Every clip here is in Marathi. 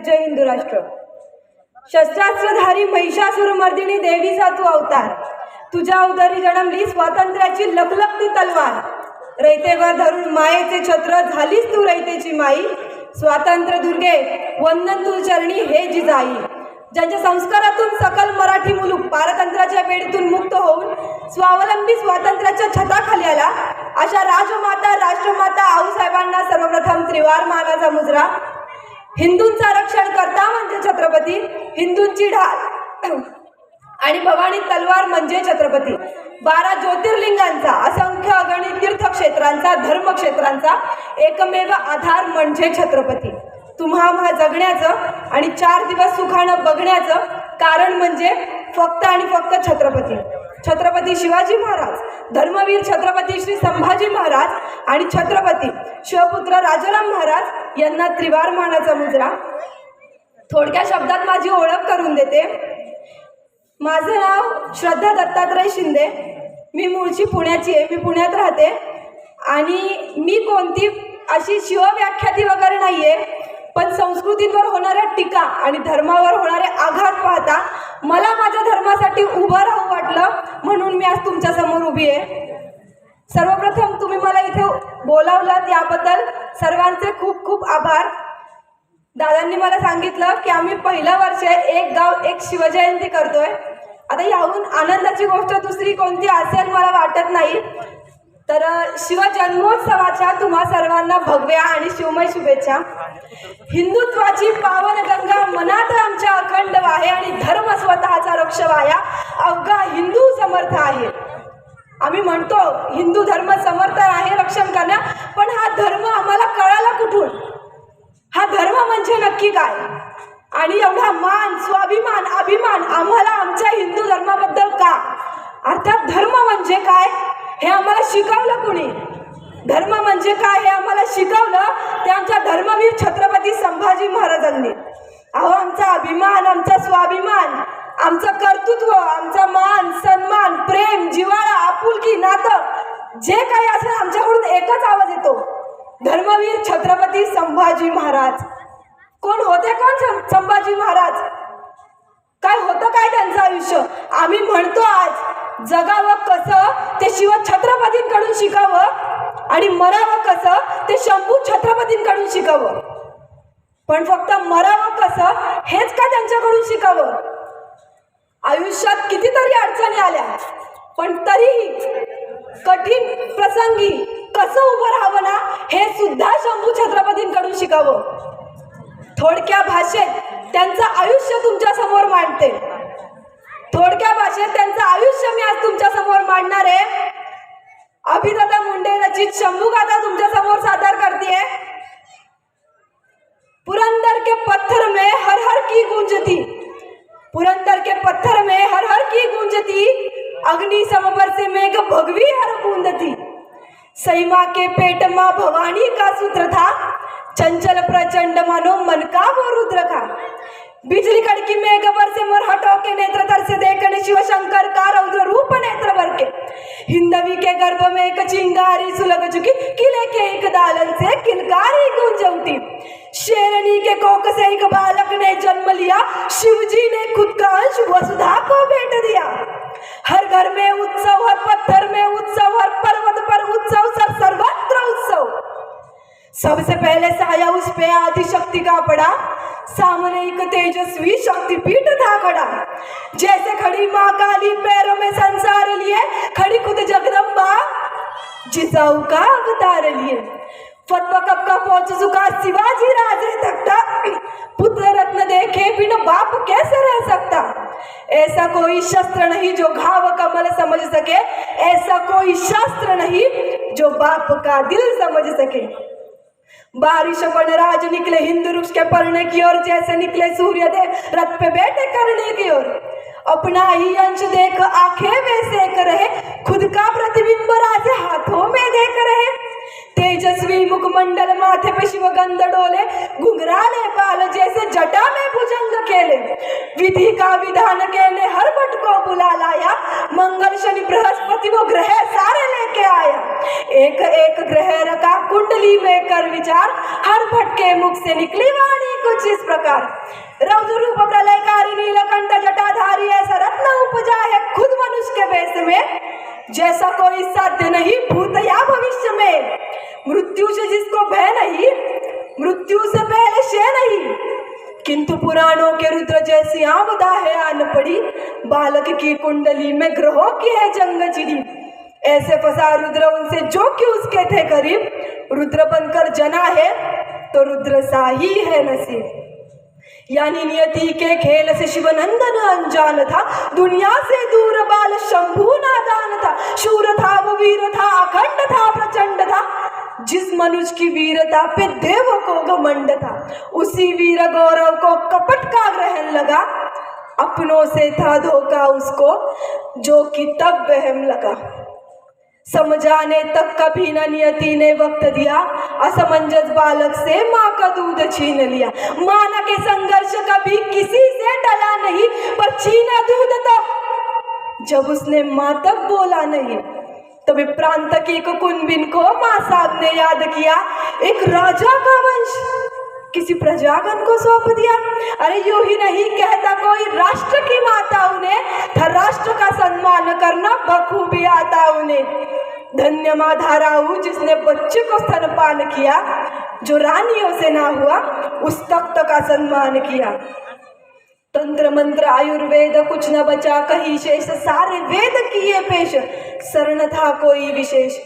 जय हिंदू राष्ट्र. शस्त्रास्त्रधारी महिषासुरमर्दिनी देवीचा तू अवतार. तुझ्या उदरी जन्मली स्वातंत्र्याची लखलखती तलवार. रयतेवर धरून मायेचे छत्र झालीस तू रयतेची माई. स्वातंत्र्य दुर्गे वंदन तू चरणी हे जिजाई. ज्यांच्या संस्कारातून सकल मराठी मुलूक पारतंत्र्याच्या बेडीतून मुक्त होऊन स्वावलंबी स्वातंत्र्याच्या छताखाली आला, अशा राजमाता राष्ट्रमाता आऊसाहेबांना सर्वप्रथम त्रिवार मानाचा मुजरा. हिंदूंचा रक्षण करता म्हणजे छत्रपती, हिंदूंची ढाल आणि भवानी तलवार म्हणजे छत्रपती. 12 ज्योतिर्लिंगांचा, असंख्य अगणित तीर्थक्षेत्रांचा, धर्मक्षेत्रांचा एकमेव आधार म्हणजे छत्रपती. तुम्हा जगण्याचं आणि 4 दिवस सुखानं बघण्याचं कारण म्हणजे फक्त आणि फक्त छत्रपती. छत्रपती शिवाजी महाराज, धर्मवीर छत्रपती श्री संभाजी महाराज आणि छत्रपती शिवपुत्र राजाराम महाराज यांना त्रिवार मानाचा मुजरा. थोडक्या शब्दात माझी ओळख करून देते. माझं नाव श्रद्धा दत्तात्रय शिंदे. मी मूळची पुण्याची आहे. मी पुण्यात राहते आणि मी कोणती अशी शिवव्याख्याती वगैरे नाही आहे, पण संस्कृतींवर होणाऱ्या टीका आणि धर्मावर होणारे आघात पाहता मला माझ्या धर्मासाठी उभं राहू वाटलं, म्हणून मी आज तुमच्या समोर उभी आहे. सर्वप्रथम तुम्ही मला इथे बोलावलात याबद्दल सर्वांचे खूप खूप आभार. दादांनी मला सांगितलं की आम्ही पहिलं वर्ष एक गाव एक शिवजयंती करतोय. आता याहून आनंदाची गोष्ट दुसरी कोणती असेल मला वाटत नाही. तर शिवजन्मोत्सवाच्या तुम्हा सर्वांना भव्य आणि शिवमय शुभेच्छा. हिंदुत्वाची पावन गंगा मनात आमच्या अखंड वाहे आणि धर्म स्वतःचा रक्षवाया अवघा हिंदू समर्थ आहे. आम्ही म्हणतो हिंदू धर्म समर्थ आहे रक्षण करण्या, पण हा धर्म आम्हाला कळाला कुठून? हा धर्म म्हणजे नक्की काय? आणि एवढा मान, स्वाभिमान, अभिमान आम्हाला आमच्या हिंदू धर्माबद्दल का? अर्थात धर्म म्हणजे काय हे आम्हाला शिकवलं कुणी? धर्म म्हणजे काय हे आम्हाला शिकवलं ते आमच्या धर्मवीर छत्रपती संभाजी महाराजांनी. अहो, आमचा अभिमान, आमचा स्वाभिमान, आमचं कर्तृत्व, आमचा मान, सन्मान, प्रेम, जिव्हाळा, आपुलकी, नातं जे काही असेल आमच्याकडून एकच आवाज येतो, धर्मवीर छत्रपती संभाजी महाराज. कोण होते? कोण संभाजी महाराज? काय होतं काय त्यांचं आयुष्य? आम्ही म्हणतो आज जगावं कसं ते शिव छत्रपतींकडून शिकावं आणि मरावं कसं ते शंभू छत्रपतींकडून शिकावं. पण फक्त मरावं कसं हेच का त्यांच्याकडून शिकावं? आयुष्यात कितीतरी अडचणी आल्या, पण तरीही कठीण प्रसंगी कसं उभं राहावं ना हे सुद्धा शंभू छत्रपतींकडून शिकावं. थोडक्या भाषेत त्यांचं आयुष्य तुमच्या समोर मांडते. थोडक्या भाषेत त्यांचं आयुष्य मी आज तुमच्या समोर मांडणार आहे. अभिदादा मुंडे रचित शंभू गाथा तुमच्या समोर सादर करते. पुरंदर के पत्थर में हर हर की गूंजती, पुरंदर के पत्थर में हर हर की गूंजती, अग्नि समबर से मेघ भगवी हर बूंदती. सईमा के पेट मां भवानी का सूत्र था, चंचल प्रचंड मानो मन का वो रुद्र का. बिजली कड़की मेघ पर से मरहटों के नेत्र तर से देखने शिव शंकर का रौद्र रूप नेत्र भर के. हिंदवी के गर्भ में एक चिंगारी सुलग चुकी, किले के एक दालन से किलकारी गूंज उठी. शेरनी के कोख से एक बालक ने जन्म लिया, शिवजी ने खुद का अंश वसुधा को भेंट दिया. हर घर में उत्सव, हर पत्थर में उत्सव, हर पर्वत पर उत्सव, सब सर्वत्र उत्सव. सबसे पहले साया उस पे आदिशक्ति का पड़ा, सामने एक तेजस्वी शक्तिपीठ था खड़ा. जैसे खड़ी माँ काली पैरों में संसार लिए, खड़ी खुद जगदम्बा जिजाऊ का अवतार लिए. फतवा कब का पहुंच चुका शिवाजी राजे तख्ता, पुत्र रत्न देखे बिन बाप कैसे रह सकता. ऐसा कोई शस्त्र नहीं जो घाव कमल समझ सके, ऐसा कोई शास्त्र नहीं जो बाप का दिल समझ सके. बारिश बनराज निकले हिंदू वृक्ष के पढ़ने की ओर, जैसे निकले सूर्य देव रथ पे बैठे करने की ओर. अपना ही अंश देख आंखें वे सेक रहे, खुद का प्रतिबिंब राजे हाथों में देख रहे. तेजस्वी मुखमंडल माथे पे शिवगंध डोले, घुंघराले बाल जैसे जटा में भुजंग खेले. विधि का विधान कहने हर भट को बुला लाया, मंगल शनि बृहस्पति वो ग्रह सारे लेके आया। एक एक ग्रह रखा कुंडली में कर विचार, हर भटके मुख से निकली वाणी कुछ इस प्रकार। रौद्र रूप प्रलयकारी नीलकंठ जटाधारी ऐसा रत्न उपजा है खुद मनुष्य के वेश में, जैसा कोई साध्य नहीं भूत या भविष्य में। मृत्यु से जिसको भय नहीं, मृत्यु से पहले शय नहीं, किंतु पुराणों के रुद्र जैसी आपदा है आन पड़ी, बालक की कुंडली में ग्रहों की है जंग चिड़ी। ऐसे फंसा रुद्र उनसे जो कि उसके थे करीब, रुद्र बनकर जना है तो रुद्र सा ही है नसीब। यानी नियति के खेल से शिवनंदन अनजान था, दुनिया से दूर बाल शंभु नादान था। शूर था वो वीर था, अखंड था प्रचंड था, जिस मनुष्य की वीरता पे देवों को घमंड था। उसी वीर गौरव को कपट का ग्रहण लगा, अपनों से था धोखा उसको जो कि तब वहम लगा। समझाने तक कभी न नियति ने वक्त दिया, असमंजस बालक से माँ का दूध छीन लिया। माना के संघर्ष कभी किसी से डला नहीं, पर छीना दूध तब जब उसने माँ तक बोला नहीं। तभी प्रांत की कुकुनबिन को माँ साहब ने याद किया, एक राजा का वंश किसी प्रजागण को सौंप दिया। अरे यूं ही नहीं कहता कोई राष्ट्र की माता उन्हें, था राष्ट्र का सम्मान करना बखूबी आता उन्हें। धन्य माँ धाराऊ जिसने बच्चे को स्तनपान किया, जो रानियों से ना हुआ उस तख्त का सम्मान किया। तंत्र मंत्र आयुर्वेद कुछ न बचा कहीं शेष, सारे वेद किए पेश, शरण था कोई विशेष।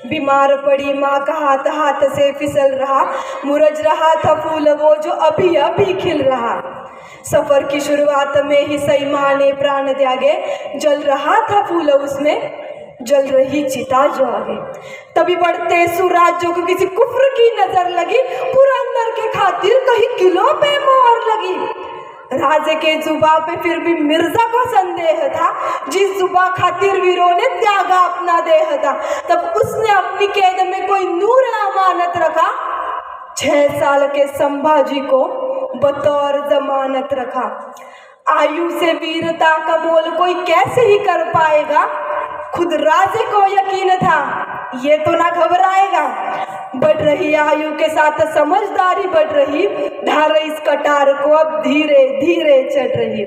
बीमार पड़ी माँ का हाथ हाथ से फिसल रहा, मुरझ रहा था फूल वो जो अभी अभी खिल रहा। सफर की शुरुआत में ही सई माँ ने प्राण त्यागे, जल रहा था फूल उसमें जल रही चिता जो आगे। तभी बढ़ते सुराज्यों को किसी कुफ्र की नजर लगी, पुरंदर के खातिर कहीं किलों पे मोहर लगी। राजे के जुबा पे फिर भी मिर्जा को संदेह था, जिस जुबा खातिर वीरों ने त्यागा अपना देह था। तब उसने अपनी कैद में कोई नूर अमानत रखा, 6 साल के संभाजी को बतौर जमानत रखा। आयु से वीरता का मोल कोई कैसे ही कर पाएगा, खुद राजे को यकीन था ये तो ना घबराएगा। बढ़ रही आयु के साथ समझदारी बढ़ रही, धार इस कटार को अब धीरे धीरे चढ़ रही।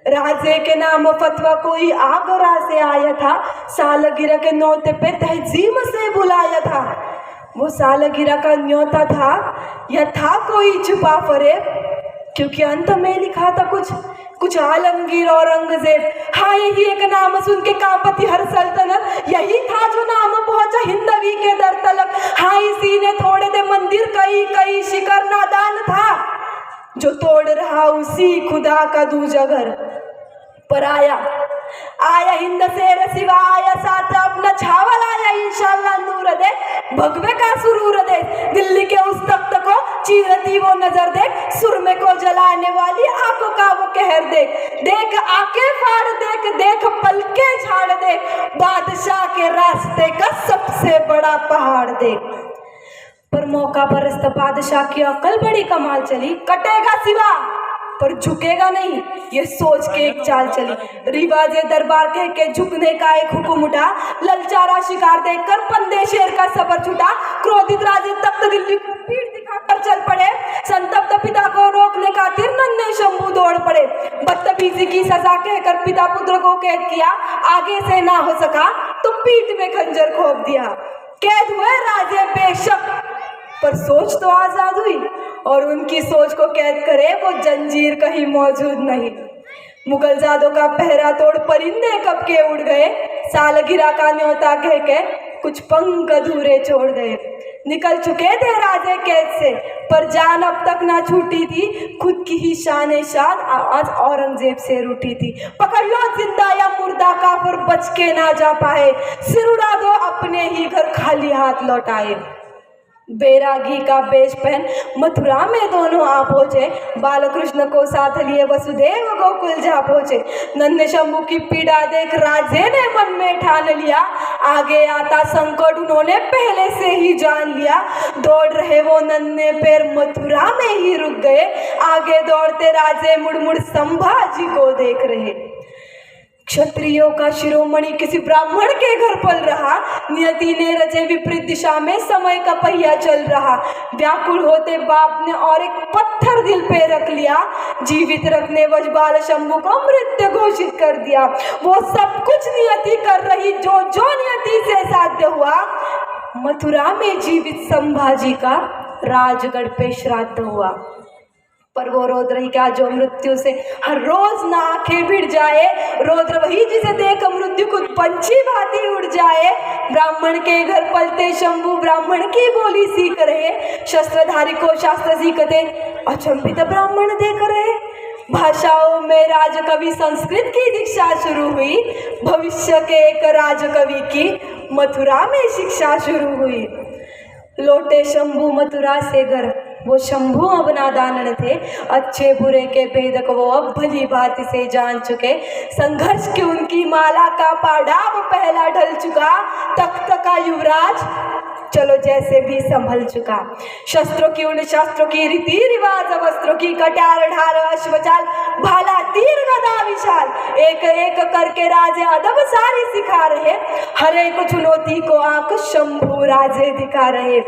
राजे के नाम फतवा कोई आगरा से आया था, सालगिरह के न्योते पे तहजीम से बुलाया था। वो सालगिरह का न्योता था या था कोई छुपा फरेब, क्योंकि अंत में लिखा था कुछ आलमगीर औरंगजेब। हाँ यही एक नाम सुन के कांपती हर सल्तनत, यही था जो नाम पहुंचा हिंदवी के दर तलक। हाँ इसी ने थोड़े दे मंदिर कई कई शिखर नादान था, जो तोड़ रहा उसी खुदा का दूजा घर। पर आया हिंद से रसिवा आया साथ अपना छावल आया, इंशाल्लाह नूर दे भगवे का सुरूर दे। दिल्ली के उस तख्त को चीरती वो नजर देख, सुरमे को जलाने वाली आंखों का वो कहर देख। देख आके फाड़ देख, देख पलके झाड़ देख, बादशाह के रास्ते का सबसे बड़ा पहाड़ देख। पर मौका परस्त बादशाह की अकल बड़ी कमाल चली, कटेगा सिवा पर झुकेगा नहीं, ये सोच के एक चाल चली। रिवाजे दरबार के झुकने का एक हुक्म उठा, ललचारा शिकार देखकर पंदे शेर का सबर छूटा। क्रोधित राजे तख्त दिल्ली को पीठ दिखाकर चल पड़े, संतप्त पिता को रोकने खातिर नन्हे शंभू दौड़ पड़े। बदतमीजी की सजा कहकर पिता पुत्र को कैद किया, आगे से ना हो सका तो पीठ में खंजर घोंप दिया। कैद हुए राजे बेशक, पर सोच तो आजाद हुई, और उनकी सोच को कैद करे वो जंजीर कहीं मौजूद नहीं। मुगलजादों का पहरा तोड़ परिंदे कब के उड़ गए, सालगिरह का न्योता कह के कुछ पंख अधूरे छोड़ गए। निकल चुके थे राजे कैद से, पर जान अब तक ना छूटी थी, खुद की ही शान शाद आज औरंगजेब से रूठी थी। पकड़ लो जिंदा या मुर्दा काफिर बच के ना जा पाए, सिर उड़ा दो अपने ही घर खाली हाथ लौटाए। बैरागी का बेश पहन मथुरा में दोनों आ पहुंचे, बालकृष्ण को साथ लिए वसुदेव गोकुल जा पहुंचे। नन्हे शंभू की पीड़ा देख राजे ने मन में ठान लिया, आगे आता संकट उन्होंने पहले से ही जान लिया। दौड़ रहे वो नन्हे पैर मथुरा में ही रुक गए, आगे दौड़ते राजे मुड़ मुड़ संभाजी को देख रहे। क्षत्रियों का शिरोमणि किसी ब्राह्मण के घर पल रहा, नियति ने रचे विपरीत दिशा में समय का पहिया चल रहा। व्याकुल होते बाप ने और एक पत्थर दिल पे रख लिया, जीवित रखने वजबाल शंभू को मृत्यु घोषित कर दिया। वो सब कुछ नियति कर रही जो जो नियति से साध्य हुआ। मथुरा में जीवित संभाजी का राजगढ़ पे श्राद्ध हुआ। पर वो रौद्र ही क्या जो मृत्यु से हर रोज ना आंखें भिड़ जाए, रौद्र वही जिसे देख मृत्यु खुद पंछी भांति उड़ जाए। ब्राह्मण के घर पलते शंभू ब्राह्मण की बोली सीख रहे, शस्त्रधारी को शास्त्र सीखते अचंभित ब्राह्मण देख रहे। भाषाओं में राजकवि संस्कृत की दीक्षा शुरू हुई, भविष्य के एक राजकवि की मथुरा में शिक्षा शुरू हुई। लौटे शंभू मथुरा से घर, वो शंभू अब नादान थे, अच्छे बुरे के भेद को वो अब भली भांति से जान चुके। संघर्ष की उनकी माला का पाडाव पहला ढल चुका, तख्त का युवराज चलो जैसे भी संभल चुका। शस्त्रों की उन शास्त्रों की रीति रिवाज, वस्त्रों की कटार ढाल अश्वचाल, भाला तीर गदा विशाल, एक एक करके राजे अदब सारी सिखा रहे। हर एक चुनौती को आंख शंभू राजे दिखा रहे।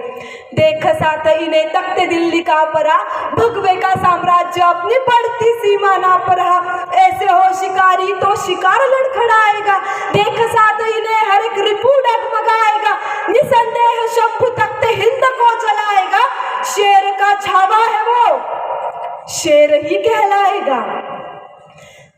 देख साथ इन्हें तख्ते दिल्ली का परा, भगवे का साम्राज्य अपनी बढ़ती सीमा ना परा। ऐसे हो शिकारी तो शिकार लड़खड़ाएगा, देख साथ इन्हें हर एक रिपू डगमगाएगा। निसंदेह शंभू तख्ते हिंद को चलाएगा, शेर का छावा है वो शेर ही कहलाएगा।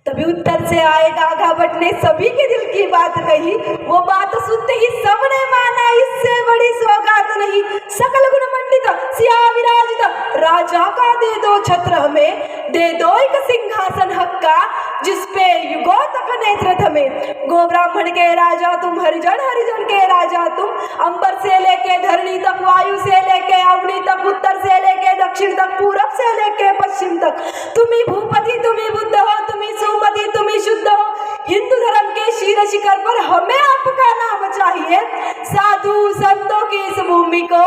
तभी उत्तर से आएगा घावट ने सभी के दिल की बात कही, वो बात सुनते ही सबने माना इससे बड़ी सौगात नहीं। सकल गुण मंडित सिया विराजित, राजा का दे दो छत्र हमें, दे दो एक सिंहासन हक्का, जिसपे युगों तक नेत्र थमे। गो ब्राह्मण के राजा तुम, हरिजन हरिजन के राजा तुम, अंबर से लेके धरणी तक, वायु से लेके अवनी तक, उत्तर से लेके दक्षिण तक, पूरब से लेके पश्चिम तक। तुम ही भूपति, तुम ही बुद्ध हो, तुम ही सुमति, तुम ही शुद्ध हो। हिंदू धर्म के शीर शिखर पर हमें आपका नाम चाहिए। साधु संतों की इस भूमि को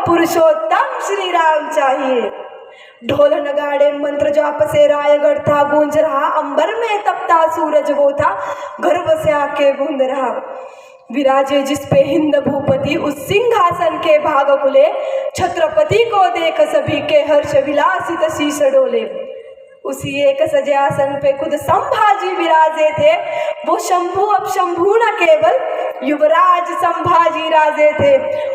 पुरुषोत्तम श्री राम चाहिए। ढोल नगाड़े मंत्र जाप से रायगढ़ था गूंज रहा, अंबर में तपता सूरज वो था, गर्भ से आके बूंद रहा। विराजे जिस पे हिंद भूपति, उस सिंहासन के भाग खुले, छत्रपति को देख सभी के हर्ष विलासित शीश डोले। उसी एक सजे आसन पे खुद संभाजी विराजे थे, वो शंभू अब शंभू न केवल युवराज संभाजी राजे थे।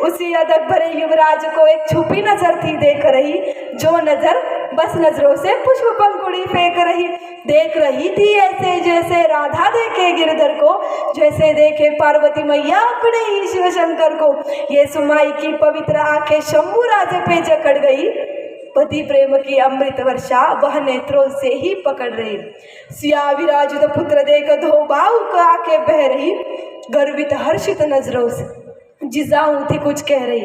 उसी अदक भरे युवराज को एक छुपी नजर थी देख रही, जो नजर बस नजरों से पुष्प पंखुड़ी फेंक रही। देख रही थी ऐसे जैसे राधा देखे गिरधर को, जैसे देखे पार्वती मैया अपने ही शिव शंकर को। ये सुमाई की पवित्र आंखें शंभू राजे पे जकड़ गई, पति प्रेम की अमृत वर्षा वह नेत्रों से ही पकड़ रही। सिया विराजित पुत्र देख धो बाऊ को आके बह रही, गर्वित हर्षित नजरों से जिजाऊ थी कुछ कह रही।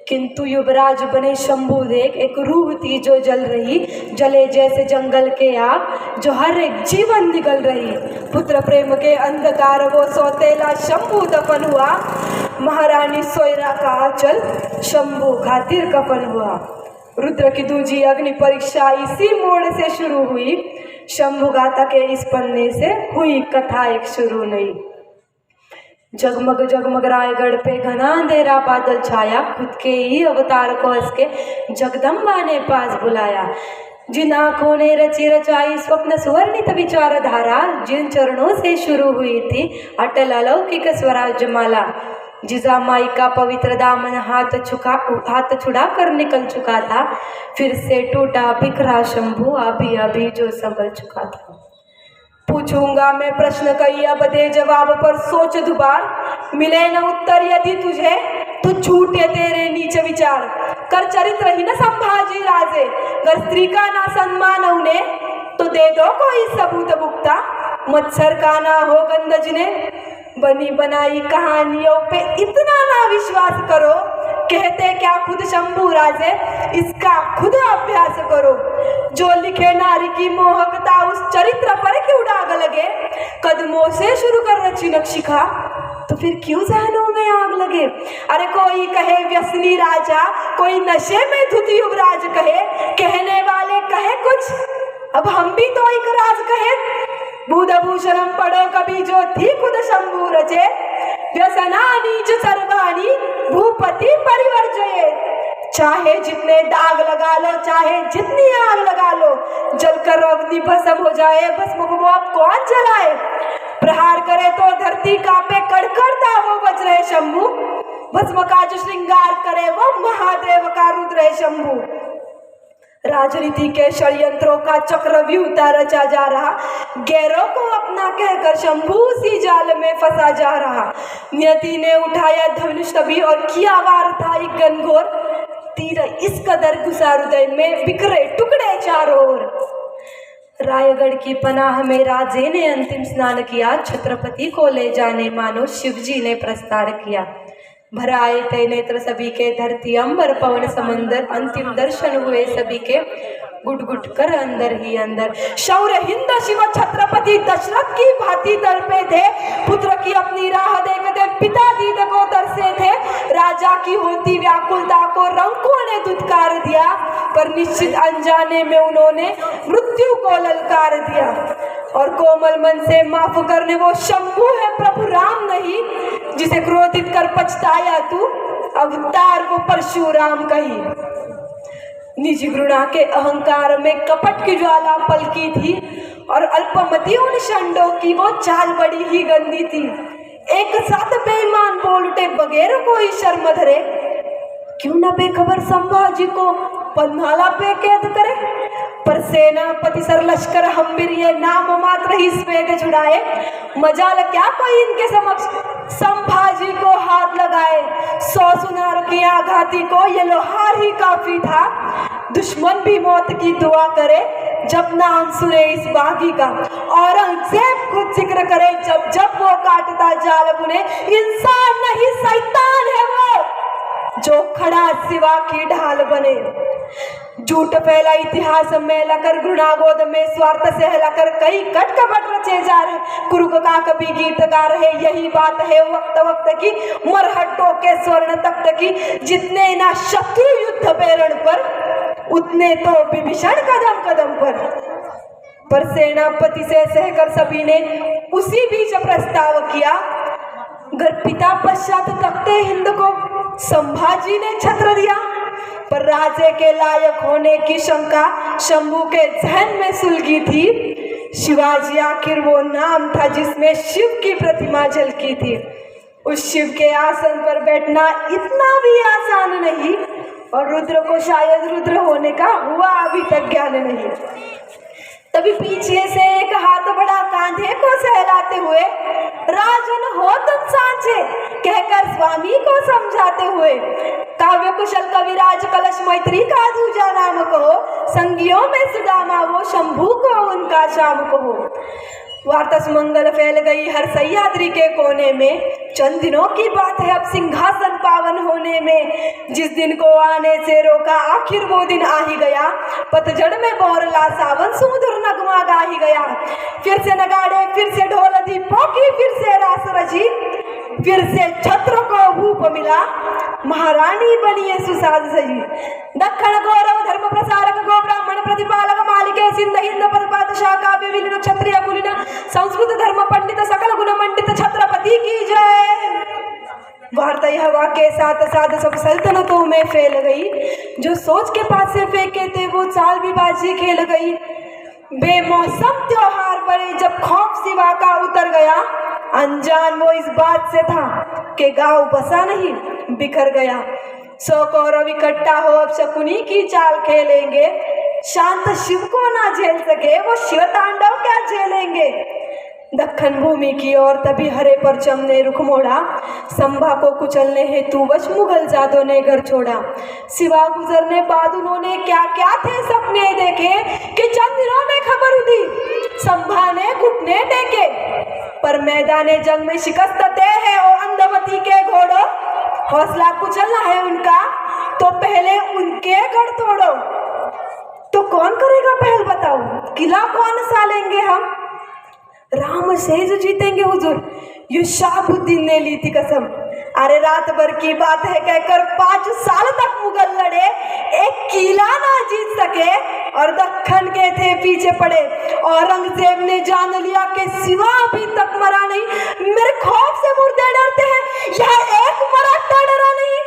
किंतु युवराज बने शंभू देख एक रूह थी जो जल रही, जले जैसे जंगल के आग, जो हर एक जीवन निगल रही। पुत्र प्रेम के अंधकार वो सौतेला शंभू दफन हुआ, महारानी सोयरा का आंचल शंभू खातिर कफन हुआ। रुद्र की दूजी अग्नि परीक्षा इसी मोड़ से शुरू हुई, शंभु गाथा के इस पन्ने से हुई कथा एक शुरू नई। जगमग जगमग रायगढ़ पे घना अंधेरा बादल छाया, खुद के ही अवतार को हंस के जगदम्बा ने पास बुलाया। जिन आंखों ने रची रचाई स्वप्न सुवर्णित विचार धारा, जिन चरणों से शुरू हुई थी अटल अलौकिक स्वराज्य माला। जिजा माई का पवित्र दामन हाथ छुड़ा कर निकल चुका था, फिर से टूटा बिखरा शंभू अभी अभी जो संभल चुका था। पूछूंगा मैं प्रश्न कई अब दे जवाब पर सोच दुबार, मिले न उत्तर यदि तुझे तो छूटे तेरे नीचे विचार। कर चरित्र ही न संभाजी राजे, गर स्त्री का ना सम्मान उन्हें, तो दे दो कोई सबूत मुक्ता, मत्सर का ना हो गंध जिन्हें। बनी बनाई कहानियों पे इतना ना विश्वास करो, कहते क्या खुद शंभू राजे, इसका खुद अभ्यास करो। जो लिखे नारी की मोहकता उस चरित्र पर क्यों दाग लगे, कदमों से शुरू कर रची नक्शिका, तो फिर क्यों जहनों में आग लगे। अरे कोई कहे व्यसनी राजा, कोई नशे में धुत युवराज कहे, कहने वाले कहे कुछ अब हम भी तो एक राज कहे। बुधभूषणम पढ़ो कभी जो थी खुद शंभु रचे, व्यसना नीच सर्वाणी भूपति परिवर्जये। चाहे जितने दाग लगा लो, चाहे जितनी आग लगा लो, जलकर अग्नि भस्म हो जाए, भस्म को अब कौन जलाए। प्रहार करे तो धरती कांपे, कड़कड़ता वो वज्र शंभु, भस्म का जो श्रृंगार करे वो महादेव का रुद्र है शंभु। राजनीति के षड्यंत्रों का चक्रव्यूह रचा जा रहा, गैरों को अपना कहकर शंभू उसी जाल में फंसा जा रहा। नियति ने उठाया धनुष तभी और किया वार था एक घनघोर, तीर इस कदर घुसा हृदय में, बिखरे टुकड़े चारों ओर। रायगढ़ की पनाह में राजे ने अंतिम स्नान किया, छत्रपति को ले जाने मानो शिवजी ने प्रस्तार किया। भराए थे नेत्र सभी के, धरती अंबर पवन समंदर, अंतिम दर्शन हुए सभी के, गुट गुट कर अंदर ही अंदर। शौर्य हिंद शिव छत्रपति दशरथ की भांति तड़पे थे, पुत्र की अपनी राह देखते पिता दीद को तरसे थे। राजा की होती व्याकुलता को रंकों ने दुत्कार दिया, पर निश्चित अनजाने में उन्होंने मृत्यु को ललकार दिया। और कोमल मन से माफ करने वो शंभु है प्रभु राम नहीं, जिसे क्रोधित कर पछताया तू, अवतार वो परशुराम कही। निजी घृणा के अहंकार में कपट की ज्वाला पलकी थी, और अल्पमति उन षंडों की वो चाल बड़ी ही गंदी थी। एक साथ बेईमान बोल उठे बगैर कोई शर्म धरे, क्यों न बेखबर संभाजी को पन्हाला पे कैद करे। पर सेनापति सर लश्कर हम्बिर ये नाम मात्र ही स्वेग छुड़ाए, मजाल क्या कोई इनके समक्ष संभाजी को हाथ लगाए। 100 सुनार की आघाती को ये लोहार ही काफी था, दुश्मन भी मौत की दुआ करे जब नाम सुने इस बागी का। औरंगजेब खुद जिक्र करे जब जब वो काटता जाल बुने, इंसान नहीं शैतान है वो जो खड़ा सिवा की ढाल बने। झूठ फैला इतिहास में लकर, घृणा गोद में स्वार्थ से हिलाकर, कई कट कपट रचे जा रहे, कुरुक का कभी गीत गा रहे। यही बात है वक्त वक्त की, मरहटों के स्वर्ण तख्त की। जितने ना शत्रु युद्ध बेरण पर, उतने तो विभीषण कदम कदम पर सेनापति से सहकर सभी ने उसी बीच प्रस्ताव किया। घर पिता पश्चात तख्ते हिंद को संभाजी ने छत्र दिया, पर राजे के लायक होने की शंका शंभू के जहन में सुलगी थी। शिवाजी आखिर वो नाम था जिसमें शिव की प्रतिमा झलकी थी। उस शिव के आसन पर बैठना इतना भी आसान नहीं, और रुद्र को शायद रुद्र होने का हुआ अभी तक ज्ञान नहीं। तभी पीछे से एक हाथ बड़ा कांधे को सहलाते हुए, राजन हो तुम सांचे कहकर स्वामी को समझाते हुए। काव्य कुशल कविराज कलश मैत्री का दूजा नाम कहो, संगियों में सुदामा वो शंभू को उनका शाम कहो। वार्ता सुमंगल फैल गई हर सह्याद्री के कोने में, चंद दिनों की बात है अब सिंहासन पावन होने में। जिस दिन को आने से रोका आखिर वो दिन आ ही गया, पतझड़ में बोरला सावन सुमधुर नगमा गा ही गया। फिर से नगाड़े, फिर से ढोल दीपों की, फिर से रास रची, फिर से छत्र को भूप मिला, महारानी बनी है सुसाज सजी। दक्षिण गौरव धर्म प्रसारक गो ब्राह्मण प्रतिपालक मालिके सिंध हिंद पदपात शाखा विविध क्षत्रिय कुलीन संस्कृत धर्म पंडित सकल गुण मंडित छत्रपति की जय। वार्ता यह वाक्य साथ साथ सब सल्तनतों में फैल गई, जो सोच के पास से फेंके थे वो चाल भी बाजी खेल गई। बेमौसम त्योहार पड़े जब खौफ सिवा का उतर गया, अनजान वो इस बात से था कि गांव बसा नहीं बिखर गया। 100 कौरव इकट्ठा हो अब शकुनी की चाल खेलेंगे, शांत शिव को ना झेल सके वो शिव तांडव क्या झेलेंगे। दक्खन भूमि की ओर तभी हरे परचम ने रुख मोड़ा, संभा को कुचलने हेतु वश मुगल जादों ने घर छोड़ा। सिवा गुजरने बाद उन्होंने क्या क्या थे सपने देखे, कि चंद दिनों में खबर उठी संभा ने घुटने टेके। पर मैदाने जंग में शिकस्त तय है ओ अंधमती के घोड़ों, हौसला कुचलना है उनका तो पहले उनके गढ़ तोड़ो। तो कौन करेगा पहल बताओ, किला कौन सालेंगे हम, राम से जो जीतेंगे हुजूर, ये शाहबुद्दीन ने ली थी कसम। अरे रात भर की बात है कहकर 5 साल तक मुगल लड़े, एक किला ना जीत सके और दक्खन के थे पीछे पड़े। औरंगजेब ने जान लिया कि सिवा अभी तक मरा नहीं, मेरे खौफ से मुर्दे डरते हैं, यह एक मराठा डरा नहीं।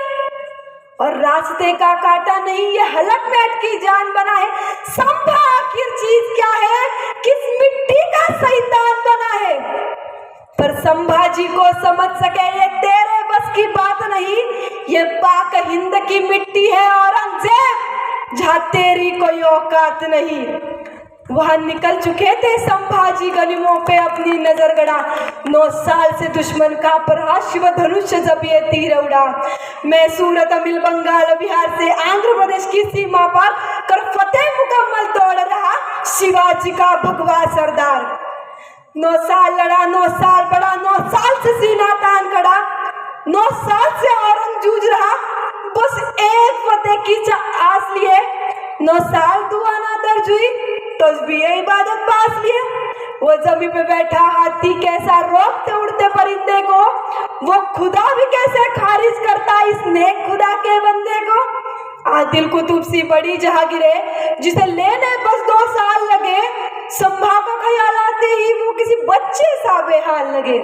और रास्ते का काटा नहीं, ये हलक में अटकी जान बना है। संभा आखिर चीज क्या है, किस मिट्टी का शैतान बना है। पर संभाजी को समझ सके ये तेरे बस की बात नहीं, ये पाक हिंद की मिट्टी है औरंगजेब, जहां तेरी कोई औकात नहीं। वहां निकल चुके थे संभाजी गनिमों पे अपनी नजर गड़ा। 9 साल से दुश्मन का परा शिव धनुष्य जब ये तीर उड़ा। मैं सूरत तमिल बंगाल बिहार से आंध्र प्रदेश की सीमा पर कर फतेह मुकम्मल तोड़ रहा शिवाजी का भगवा सरदार। 9 साल लड़ा, 9 साल बड़ा, 9 साल से सीना तान खड़ा, 9 साल से औरंग जूझ रहा, बस एक फतेह की आस लिए। 9 साल दुआ ना दर्ज हुई, तस्बीह इबादत पास लिए। वो जमीन पे बैठा हाथी कैसा रोकते उड़ते परिंदे को, वो खुदा भी कैसे खारिज करता इस नेक खुदा के बंदे को। आदिल कुतुब सी बड़ी जहांगीरे जिसे लेने बस 2 साल लगे, संभा का ख्याल आते ही वो किसी बच्चे सा बेहाल लगे।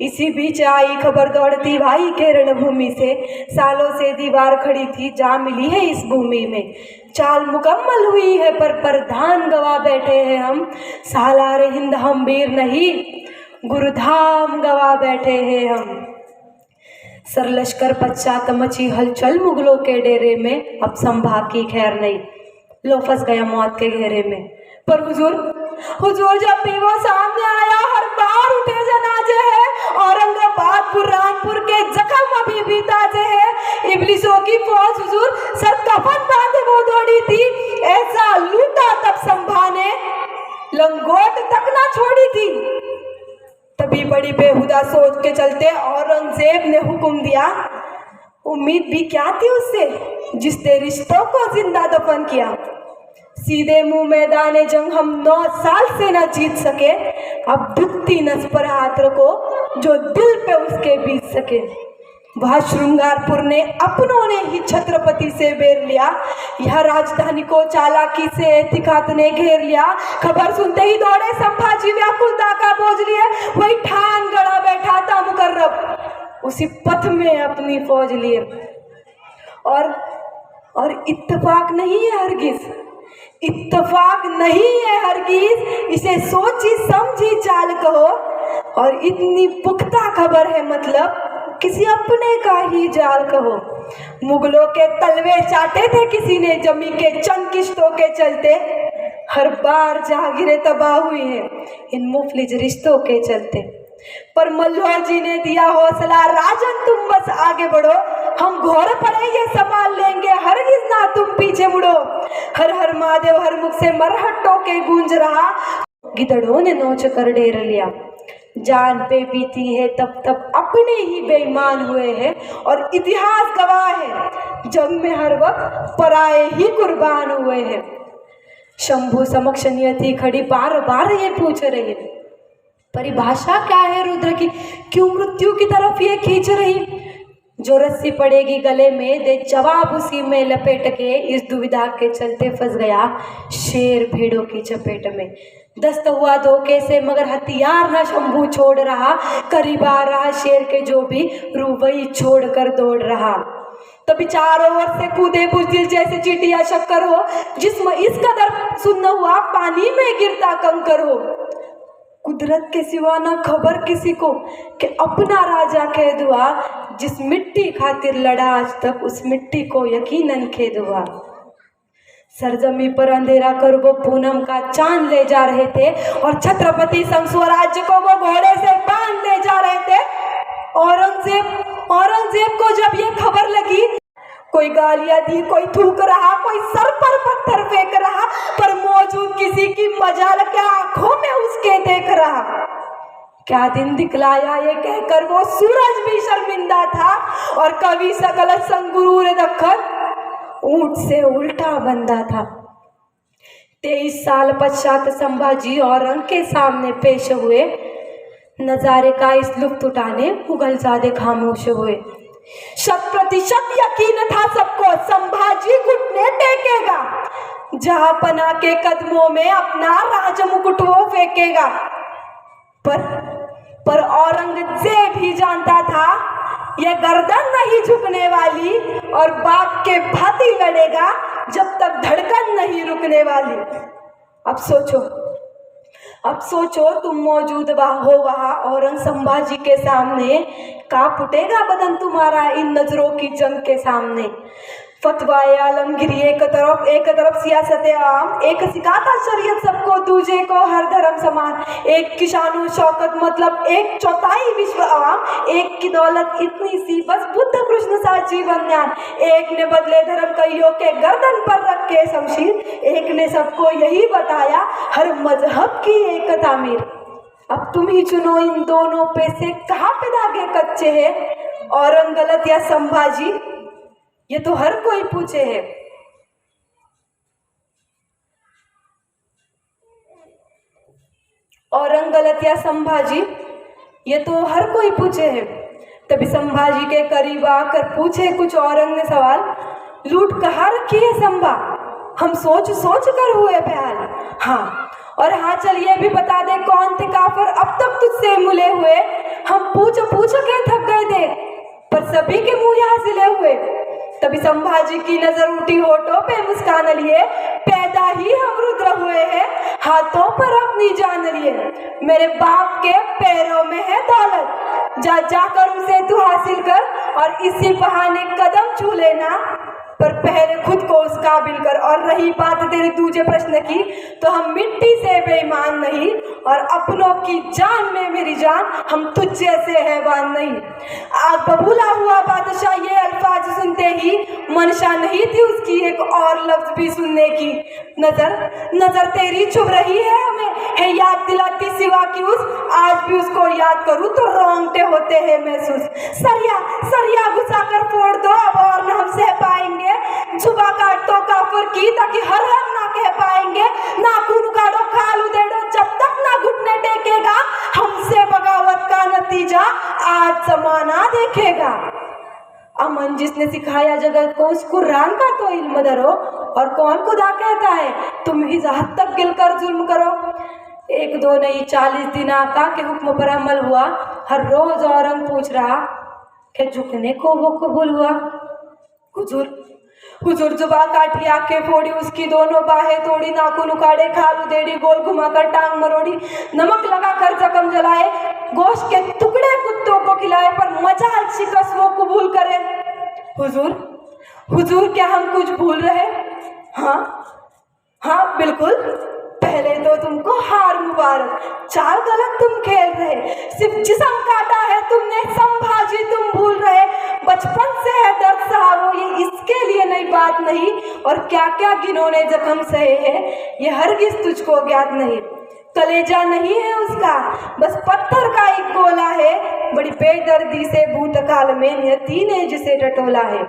इसी बीच आई खबर दौड़ती भाई के रणभूमि से, सालों से दीवार खड़ी थी जा मिली है इस भूमि में। चाल मुकम्मल हुई है पर प्रधान गवा बैठे हैं हम, सालार हिंद हम वीर नहीं, गुरुधाम गवा बैठे हैं हम। सरलश्कर पश्चात मची हलचल मुगलों के डेरे में, अब संभा की खैर नहीं, लो फंस गया मौत के घेरे में। पर हुजूर जब भी वो सामने आया हर बार उठे जनाजे है। औरंगाबाद बुरहानपुर के जख्म अभी भी ताजे है। इब्लिसों की फौज हुजूर सर कफन बांधे वो दौड़ी थी, ऐसा लूटा तब संभा ने लंगोट तक ना छोड़ी थी। तभी बड़ी बेहुदा सोच के चलते औरंगजेब ने हुक्म दिया, उम्मीद भी क्या थी उससे जिसने रिश्तों को जिंदा दफन किया। सीधे मुंह मैदान जंग हम 9 साल से न जीत सके, अब दुखती नस पर हाथ रखो जो दिल पे उसके बीत सके। वह श्रृंगारपुर ने अपनों ने ही छत्रपति से बेर लिया, यह राजधानी को चालाकी से एहतिकात ने घेर लिया। खबर सुनते ही दौड़े संभाजी व्याकुलता का बोझ लिए, वही ठान गड़ा बैठा था मुकर्रब, उसी पथ में अपनी फौज लिए। और इत्तेफाक नहीं है हरगिज, इत्तेफाक नहीं है हरगिज, इसे सोची समझी चाल कहो। और इतनी पुख्ता खबर है मतलब किसी अपने का ही जाल कहो। मुगलों के तलवे चाटे थे किसी ने जमी के चंद किश्तों के चलते, हर बार जहांगीरें तबाह हुई है इन मुफलिज रिश्तों के चलते। पर मल्होर जी ने दिया हौसला, राजन तुम बस आगे बढ़ो, हम घोर पड़े ये संभाल लेंगे, हरगिज ना तुम पीछे मुड़ो। हर हर महादेव हर मुख से मरहट्टों के गूंज रहा, गिदड़ों ने नोच कर डेर लिया। जान पे बीती है तब तब अपने ही बेईमान हुए हैं, और इतिहास गवाह है जंग में हर वक्त पराए ही कुर्बान हुए हैं। शंभू समक्ष नियति खड़ी बार बार ये पूछ रही है, परिभाषा क्या है रुद्र की, क्यों मृत्यु की तरफ ये खींच रही। जो रस्सी पड़ेगी गले में दे जवाब उसी में लपेट के, इस दुविधा के चलते फंस गया शेर भेड़ों की चपेट में। दस्त हुआ धोखे से मगर हथियार न शंभू छोड़ रहा, करीब आ रहा शेर के जो भी रूवई छोड़ कर दौड़ रहा। तभी चारों ओर से कूदे बुजदिल जैसे चींटियां शक्कर हो, जिस्म इस कदर सुन्न हुआ पानी में गिरता कंकर हो। कुदरत के सिवा न खबर किसी को कि अपना राजा कैद हुआ, जिस मिट्टी खातिर लड़ा आज तक उस मिट्टी को यकीनन खेद हुआ। सरजमी पर अंधेरा कर वो पूनम का चांद ले जा रहे थे, और छत्रपति संग स्वराज्य को वो घोड़े से बांध ले जा रहे थे। औरंगजेब को जब ये खबर लगी, कोई गालियां दी, कोई थूक रहा, कोई सर पर पत्थर फेंक रहा, पर मौजूद किसी की मजाल क्या आंखों में उसके देख रहा। क्या दिन दिखलाया ये कहकर वो सूरज भी शर्मिंदा था, और कवि सकल संगुरूर दखन ऊंट से उल्टा बंदा था। 23 साल पश्चात संभाजी औरंग के सामने पेश हुए, नजारे का इस लुत्फ उठाने मुगलजादे खामोश हुए। 100% यकीन था सबको, संभाजी घुटने टेकेगा, जहांपना के कदमों में अपना राज मुकुट वो फेंकेगा। पर औरंगजेब भी जानता था ये गर्दन नहीं झुकने वाली, और बाप के भांति लड़ेगा जब तक धड़कन नहीं रुकने वाली। अब सोचो तुम मौजूद हो वहाँ औरंग संभाजी के सामने, कांप उठेगा बदन तुम्हारा इन नजरों की जंग के सामने। फतवाए आलमगिरी एक तरफ सियासत आम, एक सिखाता शरीयत सबको, दूजे को हर धर्म समान, एक किसानों शौकत मतलब 1/4 विश्व आवाम, एक की दौलत इतनी सी बस बुद्ध कृष्ण सा जीवन ज्ञान, एक ने बदले धर्म कईयों के गर्दन पर रख के शमशीर, एक ने सबको यही बताया हर मजहब की एक तामीर। अब तुम ही चुनो इन दोनों पे से कहाँ पे धागे कच्चे हैं, औरंग गलत या संभाजी, ये तो हर कोई पूछे है। औरंग गलत या संभाजी, ये तो हर कोई पूछे है। तभी संभाजी के करीब आकर पूछे कुछ औरंग ने सवाल, लूट कहाँ रखी है संभा, हम सोच सोच कर हुए बेहाल। हाँ, और हाँ चल ये भी बता दे कौन थे काफिर अब तक तुझसे मुले हुए, हम पूछ के थक गए थे पर सभी के मुंह यहाँ सिले हुए। तभी संभाजी की नजर उठी होठों पे मुस्कान लिए, पैदा ही हम रुद्र हुए हैं, हाथों पर अपनी जान लिए, मेरे बाप के पैरों में है दौलत, जाकर उसे तू हासिल कर और इसी बहाने कदम छू लेना, पर पहले खुद को उस काबिल कर। और रही बात तेरे दूसरे प्रश्न की, तो हम मिट्टी से बेईमान नहीं, और अपनों की जान में मेरी जान, हम तुझ जैसे हैवान नहीं। आग बबूला हुआ बादशाह ये अल्फाज सुनते ही, मनशा नहीं थी उसकी एक और लफ्ज भी सुनने की। नजर तेरी चुभ रही है हमें, है याद दिलाती सिवा की उस, आज भी उसको याद करूं तो रोंगटे होते हैं महसूस। सरिया घुसा कर फोड़ दो अब और न हम सह पाएंगे, जुबा काट दो काफिर की ताकि हर हम ना कह पाएंगे, नाखून काटो खाल उधेड़ो जब तक ना घुटने टेकेगा, हमसे बगावत का नतीजा आज जमाना देखेगा। अमन जिसने सिखाया जगत को, उस कुरान का तो इल्म धरो, और कौन खुदा कहता है तुम ही हद तक गिलकर जुल्म करो। 1 2 नहीं 40 दिन आका के हुक्म पर अमल हुआ, हर रोज औरंग पूछ रहा कि झुकने को वो कबूल हुआ। हुजूर जुबा काटी आंखें फोड़ी, उसकी दोनों बाहें तोड़ी, नाखून उखाड़े खाल उधेड़ी, गोल घुमाकर टांग मरोड़ी, नमक लगाकर जख्म जलाए, गोश्त के टुकड़े कुत्तों को खिलाए, पर मजाल शिकस्त वो कबूल करे। हुजूर क्या हम कुछ भूल रहे? हाँ बिल्कुल, पहले तो तुमको हार मुबारक, चाल गलत तुम खेल रहे, सिर्फ जिस्म काटा है तुमने संभाजी तुम भूल रहे, बचपन से है दर्द साहब ये इसके लिए नई बात नहीं, और क्या क्या गिनोने जख्म सहे हैं ये हरगिज तुझको ज्ञात नहीं। कलेजा नहीं है उसका बस पत्थर का एक गोला है, बड़ी बेदर्दी से भूतकाल में नियति ने जिसे टटोला है।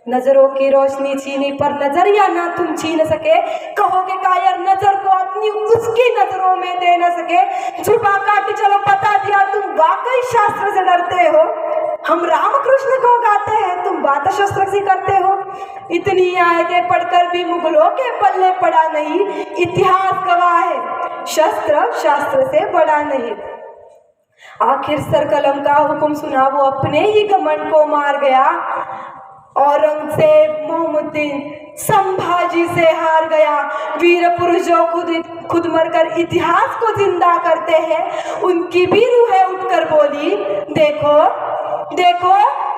नजरों की रोशनी छीनी पर नजरिया ना तुम छीन सके, कहोगे कायर नजर को अपनी उसकी नजरों में दे न सके, छुपा काटी चलो बता दिया तुम वाकई शास्त्र से डरते हो, हम रामकृष्ण को गाते हैं तुम बात शस्त्र से करते हो, इतनी आयतें पढ़कर भी मुगलों के पल्ले पड़ा नहीं, इतिहास गवाह है शस्त्र शास्त्र से बड़ा नहीं। आखिर सर कलम का हुक्म सुना वो अपने ही घमंड को मार गया, औरंगजेब मोहम्मदीन संभाजी से हार गया। वीर पुरुष जो खुद मरकर इतिहास को जिंदा करते हैं, उनकी भी रूहें उठकर बोली देखो देखो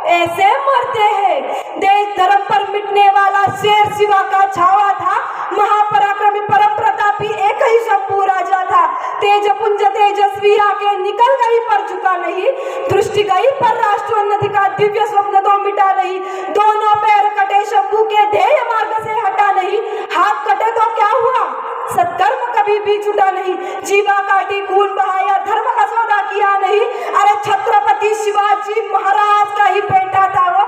ऐसे मरते हैं। देश धर्म पर मिटने वाला शेर शिवा का छावा था, महापराक्रमी परम प्रतापी एक ही शंभू राजा था, तेज पुंज तेजस्वी आके निकल गई पर झुका नहीं, दृष्टि गई पर राष्ट्रोन्नति का दिव्य स्वप्न तो मिटा नहीं, दोनों पैर कटे शंभू के ध्येय मार्ग से हटा नहीं, हाथ कटे तो क्या हुआ सत्कर्म कभी भी छूटा नहीं, जीवा काटी खून बहाया धर्म का सौदा किया नहीं, अरे छत्रपति शिवाजी महाराज का ही बेटा था वो,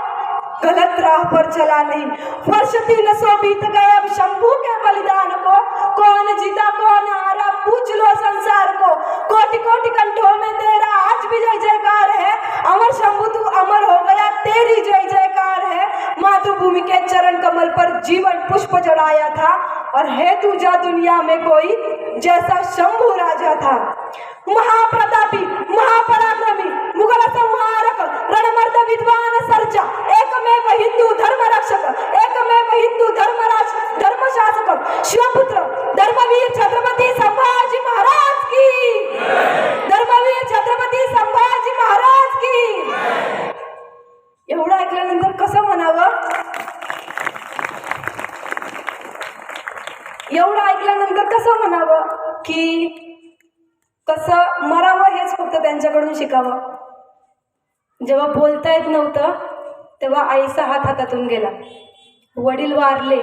गलत राह पर चला नहीं। वर्ष 300 बीत गए अब शंभू के बलिदान को, कौन जीता कौन हारा पूछ लो संसार को, कोटि कोटि कंठों में तेरा बनाया था और है तुझा दुनिया में कोई जैसा शंभू राजा था। महाप्रतापी महापराक्रमी मुघल संहारक रणमर्द विद्वान सर्जा एकमेव हिंदू धर्मरक्षक एकमेव हिंदू धर्मशासक शिवपुत्र धर्मवीर छत्रपती संभाजी महाराज की धर्मवीर छत्रपती संभाजी महाराज की। एवढं ऐकल्यानंतर कसं म्हणावं? एवढं ऐकल्यानंतर कसं म्हणावं की कसं मरावं हेच फक्त त्यांच्याकडून शिकावं. जेव्हा बोलता येत नव्हतं तेव्हा आईचा हात हातातून गेला. वडील वारले,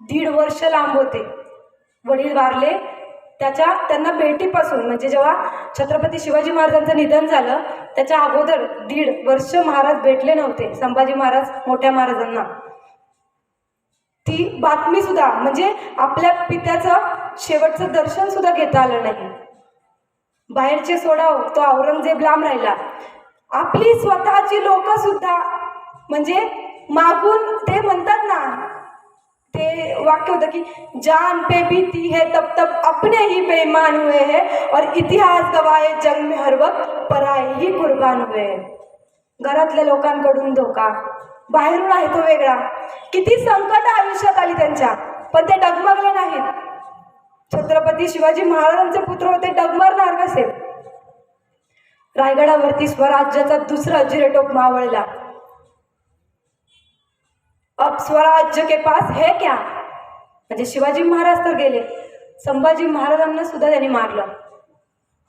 1.5 वर्ष लांब होते. वडील वारले त्यांना भेटीपासून म्हणजे जेव्हा छत्रपती शिवाजी महाराजांचं निधन झालं त्याच्या अगोदर 1.5 वर्ष महाराज भेटले नव्हते संभाजी महाराज मोठ्या महाराजांना. ती बातमी सुद्धा म्हणजे आपल्या पित्याचं शेवटचं दर्शन सुद्धा घेता आलं नाही. बाहेरचे सोडाव तो औरंगजेब लांब राहिला. आपली स्वतःची लोक सुद्धा म्हणजे मागून ते म्हणतात ना ते वाक्य होतं की जान पे बीती है तब तब अपने ही बेईमान हुए हैं और इतिहास गवाहे जंग में हर वक्त पराये ही कुर्बान हुए हैं. घरातल्या लोकांकडून धोका, बाहेरून आहे तो वेगळा. किती संकट आयुष्यात आली त्यांच्या पण ते डगमगले नाहीत. छत्रपती शिवाजी महाराजांचे पुत्र होते, डगमरणार कसे? रायगडावरती स्वराज्याचा दुसरा जिरेटोप मावळला. अब स्वराज्य के पास है क्या? म्हणजे शिवाजी महाराज तर गेले, संभाजी महाराजांना सुद्धा त्यांनी मारलं.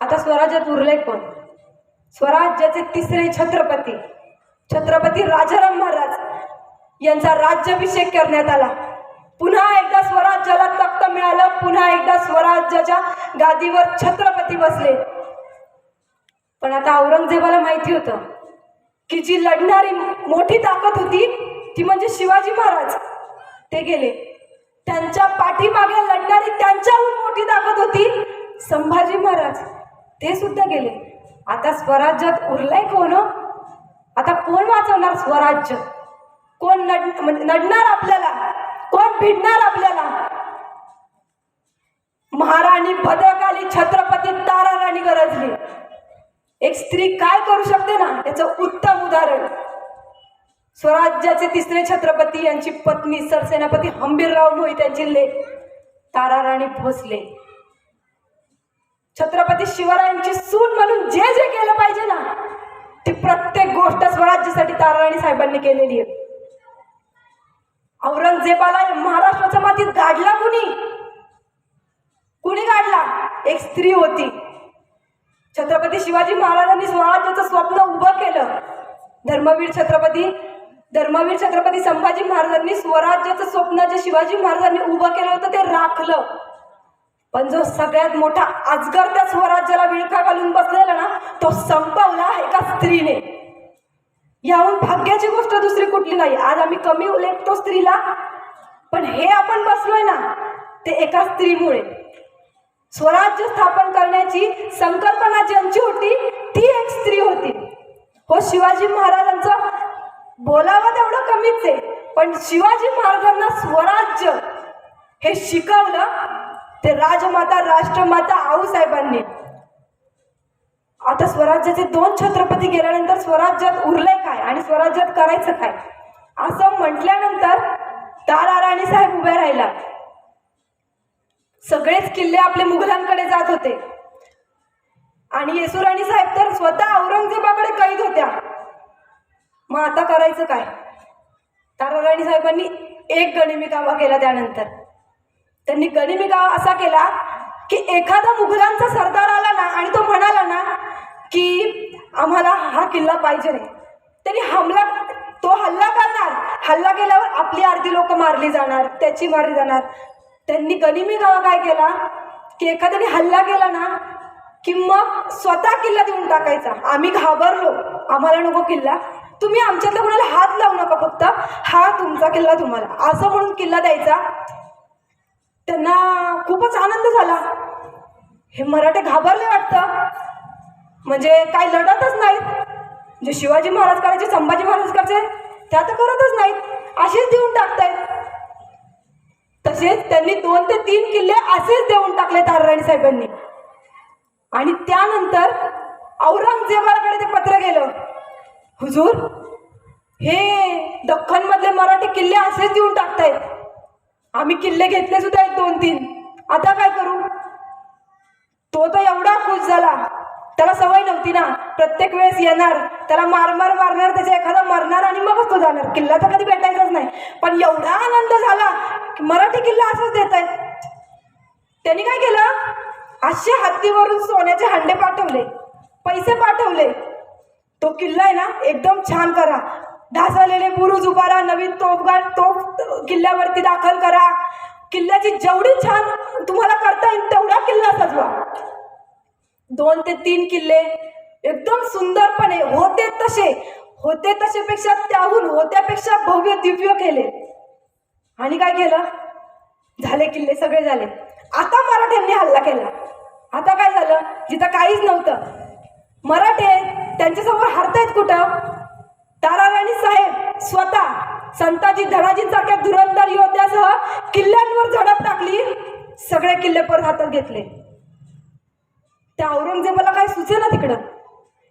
आता स्वराज्यात उरले कोण? स्वराज्याचे तिसरे छत्रपती छत्रपती राजाराम महाराज यांचा राज्याभिषेक करण्यात आला. पुन्हा एकदा स्वराज्याला तख्त मिळालं. पुन्हा एकदा स्वराज्याच्या गादीवर छत्रपती बसले. पण आता औरंगजेबाला माहिती होतं की जी लढणारी मोठी ताकद होती ती म्हणजे शिवाजी महाराज. ते गेले. त्यांच्या पाठीमागे लढणारी त्यांच्याहून मोठी ताकद होती संभाजी महाराज. ते सुद्धा गेले. आता स्वराज्यात उरलाय कोण? आता कोण वाचवणार स्वराज्य? कोण लढणार आपल्याला? कोण भिडणार आपल्याला? महाराणी भद्रकाली छत्रपती ताराराणी गरजली. एक स्त्री काय करू शकते ना याचं उत्तम उदाहरण स्वराज्याचे तिसरे छत्रपती यांची पत्नी सरसेनापती हंबीरराव मोहिते यांची लेक ताराराणी भोसले. छत्रपती शिवरायांची सून म्हणून जे जे केलं पाहिजे ना ती प्रत्येक गोष्ट स्वराज्यासाठी ताराराणी साहेबांनी केलेली आहे. औरंगजेबाला महाराष्ट्राच्या मातीत गाडला कुणी गाडला? एक स्त्री होती. छत्रपती शिवाजी महाराजांनी स्वराज्याचं स्वप्न उभं केलं. धर्मवीर छत्रपती संभाजी महाराजांनी स्वराज्याचं स्वप्न जे शिवाजी महाराजांनी उभं केलं होतं ते राखलं. पण जो सगळ्यात मोठा अजगर त्या स्वराज्याला विळखा घालून बसलेला ना तो संपवला एका स्त्रीने. याहून भाग्याची गोष्ट दुसरी कुठली नाही. आज आम्ही कमी लेखतो स्त्रीला पण हे आपण बसलोय ना ते एका स्त्रीमुळे. स्वराज्य स्थापन करण्याची संकल्पना ज्यांची होती ती एक स्त्री होती. हो शिवाजी महाराजांचं बोलावं तेवढं कमीच आहे पण शिवाजी महाराजांना स्वराज्य हे शिकवलं ते राजमाता राष्ट्रमाता आऊसाहेबांनी. आता स्वराज्याचे 2 छत्रपती गेल्यानंतर स्वराज्यात उरलंय काय आणि स्वराज्यात करायचं काय असं म्हटल्यानंतर ताराराणी साहेब उभ्या राहिला. सगळेच किल्ले आपले मुघलांकडे जात होते आणि येसुराणी साहेब तर स्वतः औरंगजेबाकडे कैद होत्या. मग आता करायचं काय? ताराराणी साहेबांनी एक गनिमी कावा केला. त्यानंतर त्यांनी गनिमी कावा असा केला की एखादा मुघलांचा सरदार आला ना आणि तो म्हणाला ना की आम्हाला हा किल्ला पाहिजे नाही त्यांनी हल्ला करणार. हल्ला केल्यावर आपली अर्धी लोक मारली जाणार, त्याची मारली जाणार. त्यांनी गनिमी कावा काय केला की एखाद्याने हल्ला केला ना की मग स्वतः किल्ला देऊन टाकायचा. आम्ही घाबरलो, आम्हाला नको किल्ला, तुम्ही आमच्यातल्या कोणाला हात लावू नका, फक्त हा तुमचा किल्ला तुम्हाला, असं म्हणून किल्ला द्यायचा. त्यांना खूपच आनंद झाला. हे मराठे घाबरले वाटतं, म्हणजे काय लढतच नाहीत. जे शिवाजी महाराज करायचे, संभाजी महाराज करायचे त्या तर करतच नाहीत, असेच देऊन टाकतायत. तसेच त्यांनी 2 ते 3 किल्ले असेच देऊन टाकले ताराराणी साहेबांनी. आणि त्यानंतर औरंगजेबाकडे ते पत्र गेलं, हुजूर हे दख्खन मधले मराठी किल्ले असेच देऊन टाकतायत, आम्ही किल्ले घेतले सुद्धा आहेत 2-3, आता काय करू. तो तर एवढा खुश झाला, त्याला सवय नव्हती ना, प्रत्येक वेळेस येणार, त्याला मारणार, त्याच्या एखादा मरणार आणि मगच तो जाणार, किल्ला तर कधी भेटायचाच नाही. पण एवढा आनंद झाला की मराठी किल्ला असंच देत आहेत. त्यांनी काय केलं, 800 हत्तीवरून सोन्याचे हांडे पाठवले, पैसे पाठवले, तो किल्ला आहे ना एकदम छान करा, ढासळलेले बुरुज उभारा, नवीन तोफ किल्ल्यावरती दाखल करा, किल्ल्याची जेवढी छान तुम्हाला करता येईल तेवढा किल्ला सजवा. 2 ते 3 किल्ले एकदम सुंदरपणे होते तसे पेक्षा त्याहून होत्यापेक्षा भव्य दिव्य केले. आणि काय केलं, झाले किल्ले सगळे झाले. आता मराठ्यांनी हल्ला केला. आता काय झालं, जिथं काहीच नव्हतं, मराठे त्यांच्यासमोर हरतायत कुठं, ताराराणी साहेब स्वतः संताजी धनाजींसारख्या धुरंधर योद्ध्यासह किल्ल्यांवर झडप टाकली, सगळे किल्ले परत हातात घेतले. त्या औरंगजेबाला काय सुचेना तिकडं,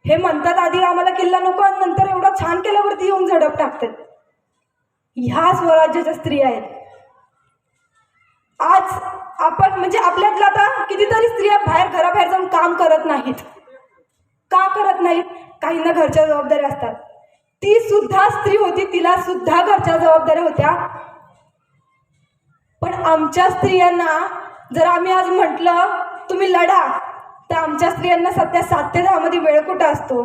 हे म्हणतात आधी आम्हाला किल्ला नको आणि नंतर एवढं छान केल्यावरती येऊन झडप टाकतात. ह्या स्वराज्याच्या स्त्रिया आहेत. आज आपण म्हणजे आपल्यातला आता कितीतरी स्त्रिया घराबाहेर जाऊन काम करत नाहीत. का करत नाहीत, काहींना घरच्या जबाबदाऱ्या असतात. ती सुद्धा स्त्री होती, तिला सुद्धा घरच्या जबाबदाऱ्या होत्या. पण आमच्या स्त्रियांना जर आम्ही आज म्हटलं तुम्ही लढा, तर आमच्या स्त्रियांना सध्या 7 ते 10 मध्ये वेळ कुठं असतो.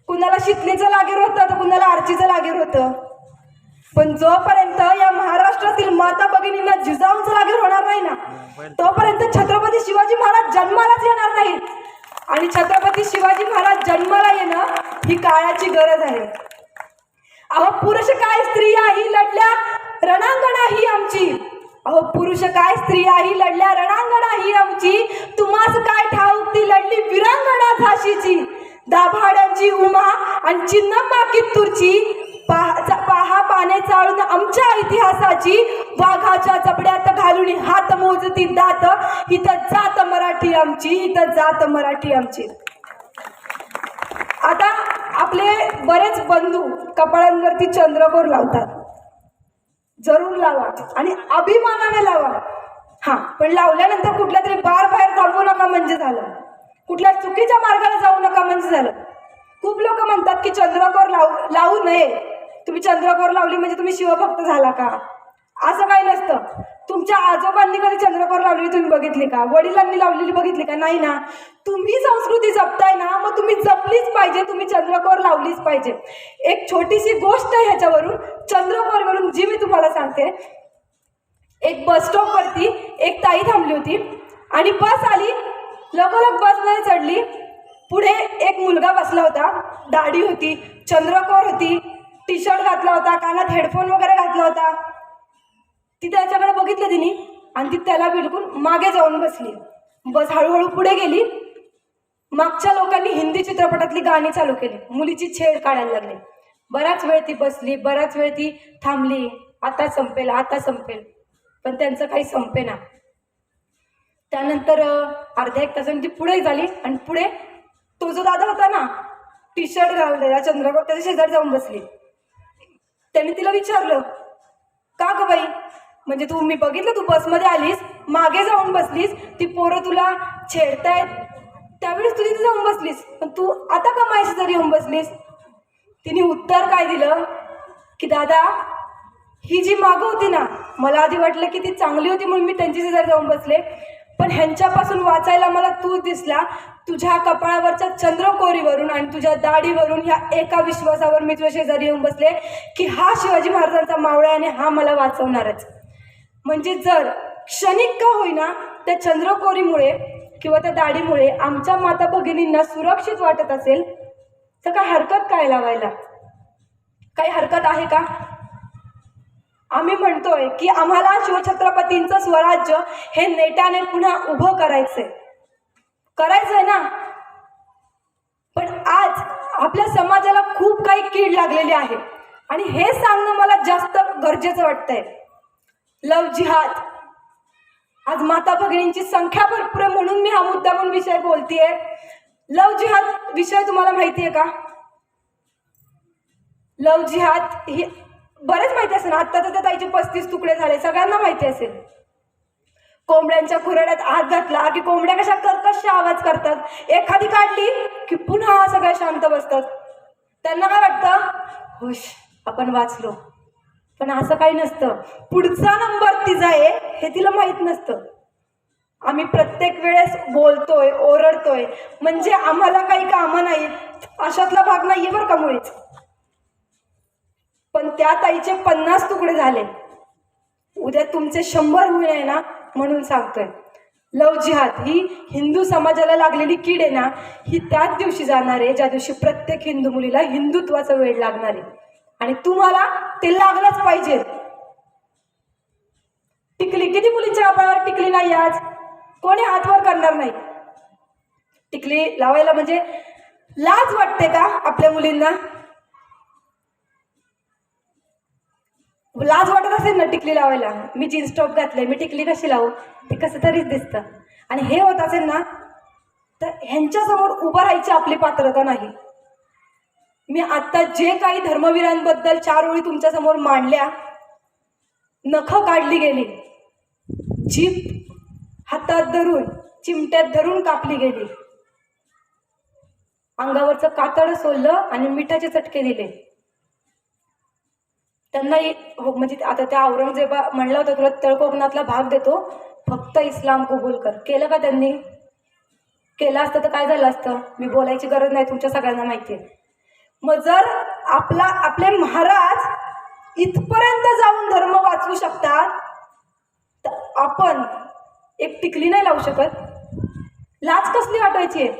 कुणाला शिकलीचं लागेर होतं तर कुणाला आरचीचं लागेर होतं. पण जोपर्यंत या महाराष्ट्रातील माता भगिनींना जिजाऊंचं लागेर होणार नाही ना, तोपर्यंत छत्रपती शिवाजी महाराज जन्मालाच येणार नाहीत. आणि छत्रपती शिवाजी महाराज जन्माला येणं ही काळाची गरज आहे. अहो पुरुष काय स्त्रियाही लढल्या रणांगणाही आमची, अहो पुरुष काय स्त्रियाही लढल्या रणांगणाही आमची, तुम्हास काय ठाऊक ती लढली विरांगणा झाशीची, दाभाड्यांची उमा आणि चिन्नम्मा कित्तूरची, पहा पाने चाळून आमच्या इतिहासाची, वाघाच्या जबड्यात घालून हात मोजती दात, इथं जात मराठी आमची, इथं जात मराठी आमची. आता आपले बरेच बंधू कपाळांवरती चंद्रकोर लावतात, जरूर लावा आणि अभिमानाने लावा. हा, पण लावल्यानंतर कुठल्या तरी बाहेर थांबू नका म्हणजे झालं, कुठल्या चुकीच्या मार्गाला जाऊ नका म्हणजे झालं. खूप लोक म्हणतात की चंद्रकोर लावू नये, तुम्ही चंद्रकोर लावली म्हणजे तुम्ही शिवभक्त झाला का. असं काही नसतं. तुमच्या आजोबांनी कधी चंद्रकोर लावलेली तुम्ही बघितली का, वडिलांनी लावलेली बघितली का, नाही ना. तुम्ही संस्कृती जपताय ना, मग तुम्ही जपलीच पाहिजे, तुम्ही चंद्रकोर लावलीच पाहिजे. एक छोटीशी गोष्ट ह्याच्यावरून चंद्रकोरवरून जी मी तुम्हाला सांगते. एक बस स्टॉपवरती एक ताई थांबली होती आणि बस आली, लगोलग बसमध्ये चढली. पुढे एक मुलगा बसला होता, दाढी होती, चंद्रकोर होती, टी शर्ट घातला होता, कानात हेडफोन वगैरे घातला होता. ती त्याच्याकडे बघितलं तिने आणि ती त्याला बिलकुल मागे जाऊन बसली. बस हळूहळू पुढे गेली. मागच्या लोकांनी हिंदी चित्रपटातली गाणी चालू केली, मुलीची छेड काढायला लागली. बराच वेळ ती बसली, बराच वेळ ती थांबली, आता संपेल आता संपेल, पण त्यांचं काही संपेना. त्यानंतर अर्ध्या 1 तासांनी ती पुढे झाली आणि पुढे तो जो दादा होता ना टी शर्ट घाललेला चंद्रकोर, त्याच्या शेजारी जाऊन बसली. त्यांनी तिला विचारलं, का ग बाई, म्हणजे मी बघितलं तू बसमध्ये आलीस, मागे जाऊन बसलीस, ती पोरं तुला छेडतायत, त्यावेळेस तू तिथे जाऊन बसलीस, पण तू आता का माझ्या शेजारी येऊन बसलीस. तिने उत्तर काय दिलं की दादा, ही जी मागं होती ना, मला आधी वाटलं की ती चांगली होती म्हणून मी त्यांच्या शेजारी जाऊन बसले, पण ह्यांच्यापासून वाचायला मला तू दिसला. तुझ्या कपाळावरच्या चंद्रकोरीवरून आणि तुझ्या दाढीवरून ह्या एका विश्वासावर मी तुझ्या शेजारी येऊन बसले की हा शिवाजी महाराजांचा मावळा आणि हा मला वाचवणारच. म्हणजे जर क्षणिक का होईना त्या चंद्रकोरीमुळे किंवा त्या दाढीमुळे आमच्या माता भगिनींना सुरक्षित वाटत असेल तर काय हरकत काय लावायला, काही हरकत आहे का. आम्ही म्हणतोय की आम्हाला शिवछत्रपतींचं स्वराज्य हे नेटाने पुन्हा उभं करायचंय ना. पण आज आपल्या समाजाला खूप काही कीड लागलेली आहे आणि हे सांगणं मला जास्त गरजेचं वाटतंय. लव जिहाद आज माता भगिनींची संख्या भरपूर आहे म्हणून मी हा मुद्दा म्हणून विषय बोलतेय. लव जिहाद विषय तुम्हाला माहिती आहे का? लव जिहाद ही बरेच माहिती असेल. आता तर त्या ताईचे 35 तुकडे झाले, सगळ्यांना माहिती असेल. कोंबड्यांच्या खुराड्यात हात घातला की कोंबड्या कशा कर्कश आवाज करतात, एखादी काढली की पुन्हा सगळ्या शांत बसतात. त्यांना काय वाटतं, हुश आपण वाचलो. पण असं काही नसतं. पुढचा नंबर तिचा आहे हे तिला माहित नसतं. आम्ही प्रत्येक वेळेस बोलतोय, ओरडतोय, म्हणजे आम्हाला काही कामं नाही अशातला भाग नाहीये बरं का मुळीच. पण त्या ताईचे 50 तुकडे झाले, उद्या तुमचे 100 होईल आहे ना, म्हणून सांगतोय. लव जिहाद ही हिंदू समाजाला लागलेली कीड आहे ना, ही त्याच दिवशी जाणार आहे ज्या दिवशी प्रत्येक हिंदू मुलीला हिंदुत्वाचा वेड लागणार आहे. आणि तुम्हाला ते लागलंच पाहिजे. टिकली, किती मुलींच्या कपाळावर टिकली नाही आज? कोणी हातवर करणार नाही. टिकली लावायला म्हणजे लाज वाटते का आपल्या मुलींना? लाज वाटत असेल ना टिकली लावायला. मी जीन्स टॉप घातलंय, मी टिकली कशी लावू? ते कसं तरीच दिसतं. आणि हे होत असेल ना तर ह्यांच्यासमोर उभं राहायची आपली पात्रता नाही. मी आता जे काही धर्मवीरांबद्दल 4 ओळी तुमच्या समोर मांडल्या, नखं काढली गेली, जीभ हातात धरून चिमट्यात धरून कापली गेली, अंगावरचं कातड सोललं आणि मिठाचे चटके दिले. त्यांना हो म्हणजे आता त्या औरंगजेबा म्हणलं होतं तुला तळकोकणातला भाग देतो, फक्त इस्लाम कबूल कर. केलं का त्यांनी? केलं असतं तर काय झालं असतं? मी बोलायची गरज नाही, तुमच्या सगळ्यांना माहिती आहे. मग जर आपले महाराज इथपर्यंत जाऊन धर्म वाचवू शकतात तर आपण एक टिकली नाही लावू शकत? लाज कसली वाटायची आहे?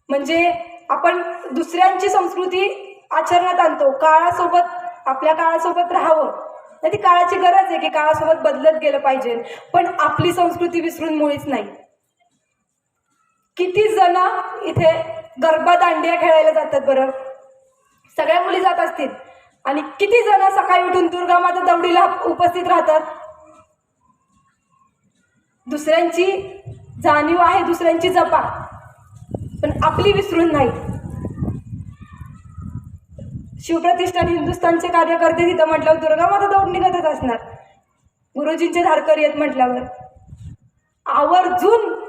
म्हणजे आपण दुसऱ्यांची संस्कृती आचरणात आणतो, काळासोबत आपल्या काळासोबत राहावं. नाही, ती काळाची गरज आहे की काळासोबत बदलत गेलं पाहिजे, पण आपली संस्कृती विसरून मुळीच नाही. किती जण इथे गरबा दांडिया खेळायला जातात बरं? सगळ्या मुली जात असतील. आणि किती जण सकाळी उठून दुर्गा माता दौडीला उपस्थित राहतात? दुसऱ्यांची जाणीव आहे, दुसऱ्यांची जपा, पण आपली विसरून नाही. शिवप्रतिष्ठान हिंदुस्थानचे कार्यकर्ते तिथं म्हटल्यावर दुर्गा माता दौड निघतच असणार. गुरुजींचे धारकरी आहेत म्हटल्यावर आवर्जून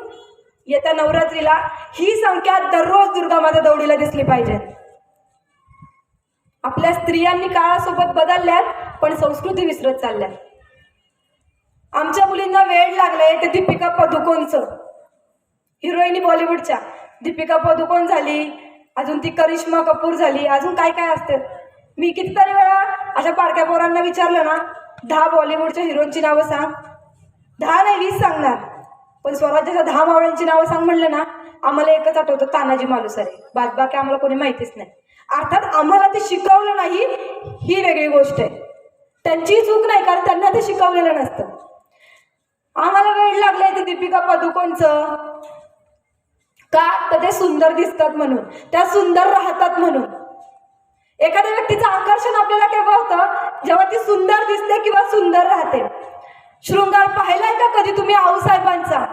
येत्या नवरात्रीला ही संख्या दररोज दुर्गा माता दौडीला दिसली पाहिजे. आपल्या स्त्रियांनी काळासोबत बदलल्यात पण संस्कृती विसरत चालल्यात. आमच्या मुलींना वेळ लागलाय ते दीपिका पदुकोणचं, हिरोईनी बॉलिवूडच्या. दीपिका पदुकोण झाली, अजून ती करिश्मा कपूर झाली, अजून काय काय असते. मी कितीतरी वेळा अशा बारक्या पोरांना विचारलं ना, 10 बॉलिवूडच्या हिरोईनची नावं सांग, 10 नाही 20 सांगणार. पण स्वराज्याच्या 10 मावळ्यांची नावं सांग म्हणलं ना, आम्हाला एकच आठवतं, तानाजी मालुसरे. बाकी आम्हाला कोणी माहितीच नाही. अर्थात आम्हाला ते शिकवलं नाही ही वेगळी गोष्ट आहे. त्यांची चूक नाही, कारण त्यांना ते शिकवलेलं नसतं. आम्हाला वेळ लागलाय ते दीपिका पदुकोणचं का? तर ते सुंदर दिसतात म्हणून, त्या सुंदर राहतात म्हणून. एखाद्या व्यक्तीचं आकर्षण आपल्याला केव्हा होतं? जेव्हा ती सुंदर दिसते किंवा सुंदर राहते. शृंगार पाहिलाय का कधी तुम्ही आऊसाहेबांचा?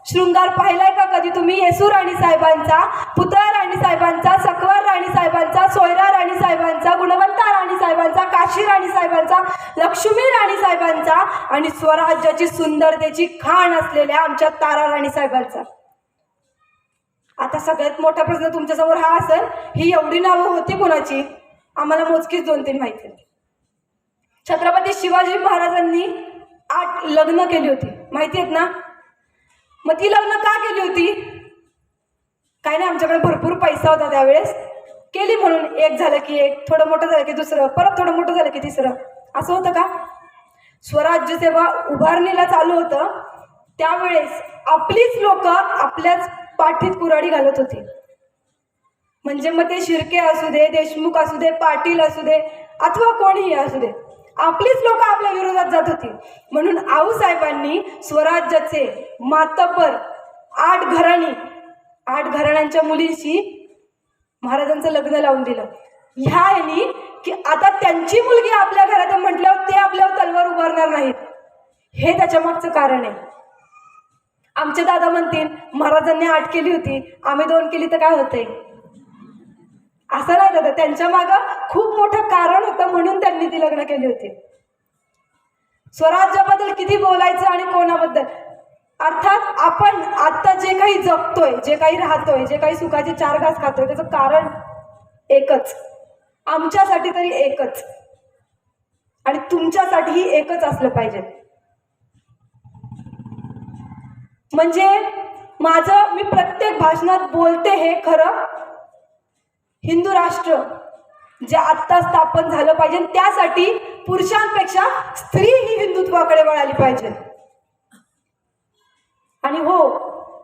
शृंगार पाहिलाय का कधी तुम्ही येसू राणी साहेबांचा, पुतळा राणी साहेबांचा, सकवार राणी साहेबांचा, सोयरा राणी साहेबांचा, गुणवंता राणी साहेबांचा, काशी राणी साहेबांचा, लक्ष्मी राणी साहेबांचा आणि स्वराज्याची सुंदरतेची खाण असलेल्या आमच्या तारा राणी साहेबांचा? आता सगळ्यात मोठा प्रश्न तुमच्यासमोर हा असेल, ही एवढी नावं होती कोणाची? आम्हाला मोजकीच 2-3 माहिती आहे. छत्रपती शिवाजी महाराजांनी 8 लग्न केली होती, माहिती आहेत ना? मग ती लग्न का केली होती? काय नाही, आमच्याकडे भरपूर पैसा होता त्यावेळेस, केली म्हणून. एक झालं की एक, थोडं मोठं झालं की दुसरं, परत थोडं मोठं झालं की तिसरं. असं होतं का? स्वराज्य जेव्हा उभारणीला चालू होतं त्यावेळेस आपलीच लोक आपल्याच पाठीत कुऱ्हाडी घालत होती. म्हणजे मग ते शिर्के असू दे, देशमुख असू दे, पाटील असू दे, अथवा कोणीही असू दे, आपलीच लोक आपल्या विरोधात जात होती. म्हणून आऊसाहेबांनी स्वराज्याचे मातबर 8 घराण्यांच्या मुलींशी महाराजांचं लग्न लावून दिलं. ह्या यांनी की आता त्यांची मुलगी आपल्या घरात म्हटल्यावर ते आपल्यावर तलवार उभारणार नाहीत. हे त्याच्या मागचं कारण आहे. आमचे दादा म्हणतील महाराजांनी 8 केली होती, आम्ही 2 केली तर काय होतंय. असं नाही दादा, त्यांच्या मागं खूप मोठं कारण होतं म्हणून त्यांनी ती लग्न केली होती. स्वराज्याबद्दल किती बोलायचं आणि कोणाबद्दल. अर्थात आपण आता जे काही जगतोय, जे काही राहतोय, जे काही सुखाचे 4 घास खातोय त्याचं कारण एकच, आमच्यासाठी तरी एकच, आणि तुमच्यासाठीही एकच असलं पाहिजे. म्हणजे मी प्रत्येक भाषणात बोलते हे खरं, हिंदू राष्ट्र जे आत्ता स्थापन झालं पाहिजे त्यासाठी पुरुषांपेक्षा स्त्री ही हिंदुत्वाकडे वळाली पाहिजे. आणि हो,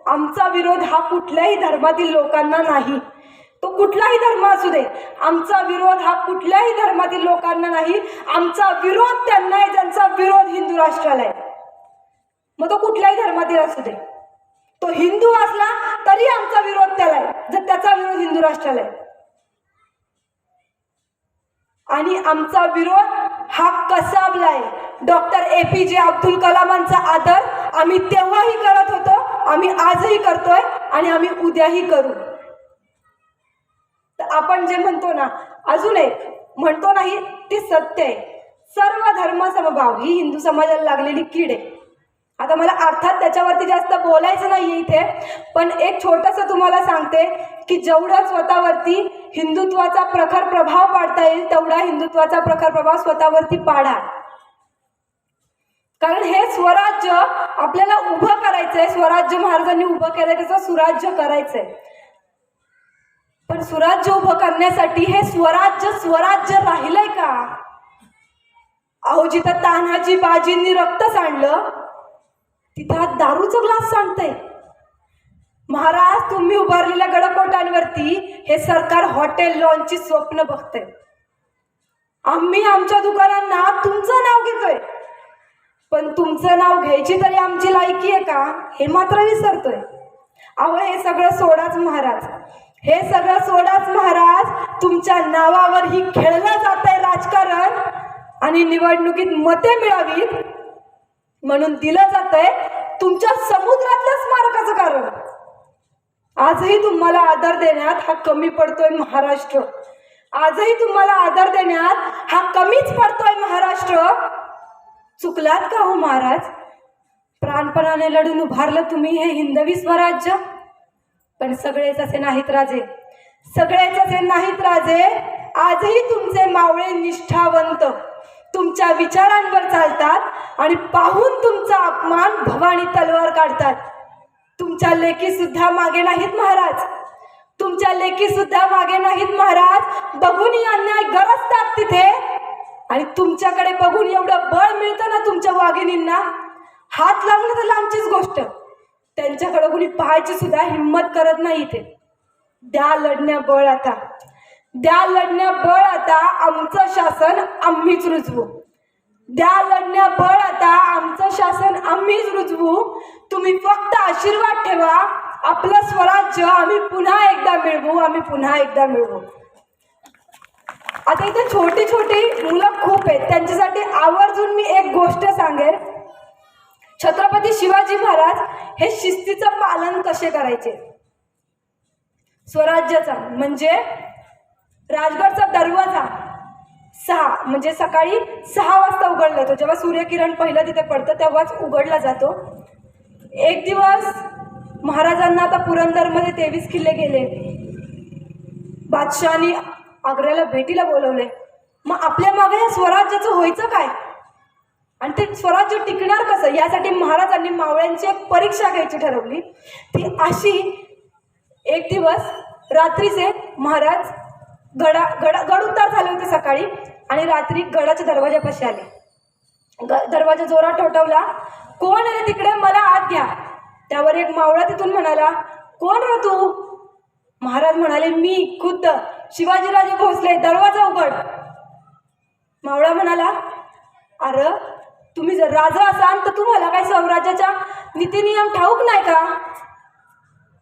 आमचा विरोध हा कुठल्याही धर्मातील लोकांना नाही, तो कुठलाही धर्म असू दे. आमचा विरोध हा कुठल्याही धर्मातील लोकांना नाही, आमचा विरोध त्यांना आहे ज्यांचा विरोध हिंदू राष्ट्राला आहे. मग तो कुठल्याही धर्मातील असू दे, तो हिंदू असला तरी आमचा विरोध त्याला आहे जर त्याचा विरोध हिंदू राष्ट्राला आहे. आणि आमचा विरोध हा कसाबला आहे. डॉक्टर APJ अब्दुल कलामांचा आदर आम्ही तेव्हाही करत होतो, आम्ही आजही करतोय आणि आम्ही उद्याही करू. तर आपण जे म्हणतो ना, अजून एक म्हणतो नाही ते सत्य आहे, सर्व धर्म समभाव ही हिंदू समाजाला लागलेली कीड आहे. आता मला अर्थात त्याच्यावरती जास्त बोलायचं नाहीये इथे, पण एक छोटंसं तुम्हाला सांगते की जेवढा स्वतःवरती हिंदुत्वाचा प्रखर प्रभाव पाडता येईल तेवढा हिंदुत्वाचा प्रखर प्रभाव स्वतःवरती पाडा. कारण हे स्वराज्य आपल्याला उभं करायचंय, स्वराज्य महाराजांनी उभं केलंय, त्याचं सुराज्य करायचंय. पण सुराज्य उभं करण्यासाठी हे स्वराज्य राहिलंय का. अहो, जिथं तान्हाजी बाजींनी रक्त सांडलं तिथं दारूचा ग्लास सांडतंय. महाराज, तुम्ही उभारलेल्या गडकोटांवरती हे सरकार हॉटेल लॉन्चची स्वप्न बघते. आम्ही आमच्या दुकानांना तुमचं नाव घेतोय, पण तुमचं नाव घ्यायची तरी आमची लायकी आहे का हे मात्र विसरतोय. अहो, हे सगळं सोडाच महाराज, हे सगळं सोडाच महाराज. तुमच्या नावावर ही खेळलं जात आहे राजकारण, आणि निवडणुकीत मते मिळावीत म्हणून दिलं जात आहे तुमच्या समुद्रातल्या स्मारकाचं कारण. आजही तुम्हाला आदर देण्यात हा कमी पडतोय महाराष्ट्र, आजही तुम्हाला आदर देण्यात हा कमीच पडतोय महाराष्ट्र. चुकलात का हो महाराज. प्राणपणाने लढून उभारलं तुम्ही हे हिंदवी स्वराज्य, पण सगळेच असे नाहीत राजे, सगळेच असे नाहीत राजे. आजही तुमचे मावळे निष्ठावंत तुमच्या विचारांवर चालतात आणि पाहून तुमचा अपमान भवानी तलवार काढतात. तुमच्या लेकी सुद्धा मागे नाहीत महाराज, तुमच्या लेकी सुद्धा मागे नाहीत महाराज. बघून अन्याय गरजतात तिथे, आणि तुमच्याकडे बघून एवढं बळ मिळतं ना तुमच्या वाघिणींना, हात लावणं तर लांबचीच गोष्ट, त्यांच्याकडे कुणी पाहायची सुद्धा हिंमत करत नाही. इथे द्या लढण्या बळ आता, द्या लढण्या बळ आता. आमचं शासन आम्हीच रुजवू, द्या लढण्या बळ आता. आमचं शासन आम्हीच रुजवू. तुम्ही फक्त आशीर्वाद ठेवा, आपलं स्वराज्य आम्ही पुन्हा एकदा मिळवू, आम्ही पुन्हा एकदा मिळवू. आता इथे छोटी छोटी मुलं खूप आहेत, त्यांच्यासाठी आवर्जून मी एक गोष्ट सांगेन. छत्रपती शिवाजी महाराज हे शिस्तीचं पालन कसे करायचे. स्वराज्याचा म्हणजे राजगडचा दरवाजा 6 म्हणजे सकाळी 6 वाजता उघडला जातो. जेव्हा सूर्यकिरण पहिलं तिथे पडतं तेव्हाच उघडला जातो. एक दिवस महाराजांना आता पुरंदरमध्ये 23 किल्ले गेले, बादशहानी आग्र्याला भेटीला बोलवले. मग आपल्या मागे या स्वराज्याचं व्हायचं काय आणि ते स्वराज्य टिकणार कसं, यासाठी महाराजांनी मावळ्यांची एक परीक्षा घ्यायची ठरवली. ती अशी, एक दिवस रात्रीचे महाराज गड उतार झाले होते सकाळी, आणि रात्री गडाच्या दरवाजापाशी आले. दरवाजा जोरात ठोठावला, कोण आहे तिकडे, मला आत घ्या. त्यावर एक मावळा तिथून म्हणाला, कोण रे तू. महाराज म्हणाले, मी खुद्द शिवाजीराजे भोसले, दरवाजा उघड. मावळा म्हणाला, अरे तुम्ही जर राजा असाल तर तुम्हाला काय स्वराज्याच्या नीतिनियम ठाऊक नाही का.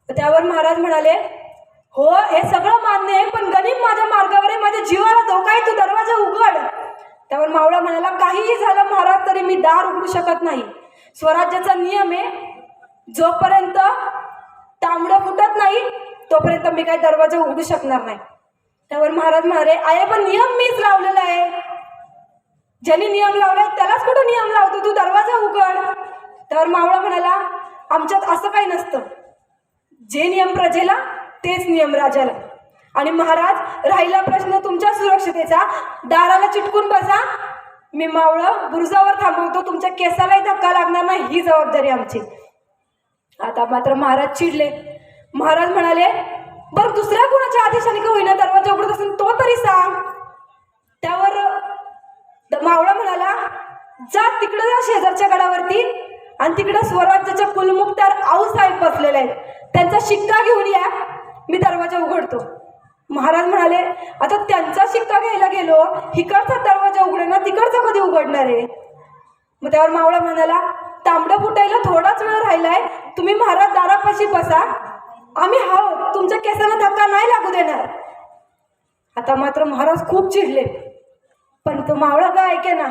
त्यावर महाराज म्हणाले, हो हे सगळं मान्य आहे, पण गनिम माझ्या मार्गावर आहे, माझ्या जीवाला धोका आहे, तू दरवाजा उघड. त्यावर मावळा म्हणाला, काहीही झालं महाराज तरी मी दार उघडू शकत नाही. स्वराज्याचा नियम आहे, जोपर्यंत तांबडं फुटत नाही तोपर्यंत मी काही दरवाजा उघडू शकणार नाही. त्यावर महाराज म्हणाले, आहे पण नियम मीच लावलेला आहे. ज्यांनी नियम लावलाय त्यालाच कुठं नियम लावतो, तू दरवाजा उघड. त्यावर मावळा म्हणाला, आमच्यात असं काही नसतं. जे नियम प्रजेला तेच नियम राजाला. आणि महाराज, राहिला प्रश्न तुमच्या सुरक्षतेचा, दाराला चिटकून बसा. मी मावळं बुरुजावर थांबवतो, तुमच्या केसालाही धक्का लागणार नाही, ही जबाबदारी आमची. आता मात्र महाराज चिडले. महाराज म्हणाले, बरं दुसऱ्या कोणाच्या आदेशाने का होईना दरवाजा उघडत असेल तो तरी सांग. त्यावर मावळा म्हणाला, जा तिकडे जा शेजारच्या गडावरती आणि तिकडे स्वराज्याच्या कुलमुखत्यार आऊसाहेब बसलेले आहेत, त्यांचा शिक्का घेऊन या, मी दरवाजा उघडतो. महाराज म्हणाले, आता त्यांचा शिक्का घ्यायला गेलो, इकडचा दरवाजा उघडणार, तिकडचा कधी उघडणार आहे. मग त्यावर मावळा म्हणाला, तांबडं फुटायला थोडाच वेळ राहिलाय, तुम्ही महाराज दारापाशी बसा, आम्ही आहोत, तुमच्या केसाला धक्का नाही लागू देणार. आता मात्र महाराज खूप चिडले, पण तो मावळा काय ऐके ना.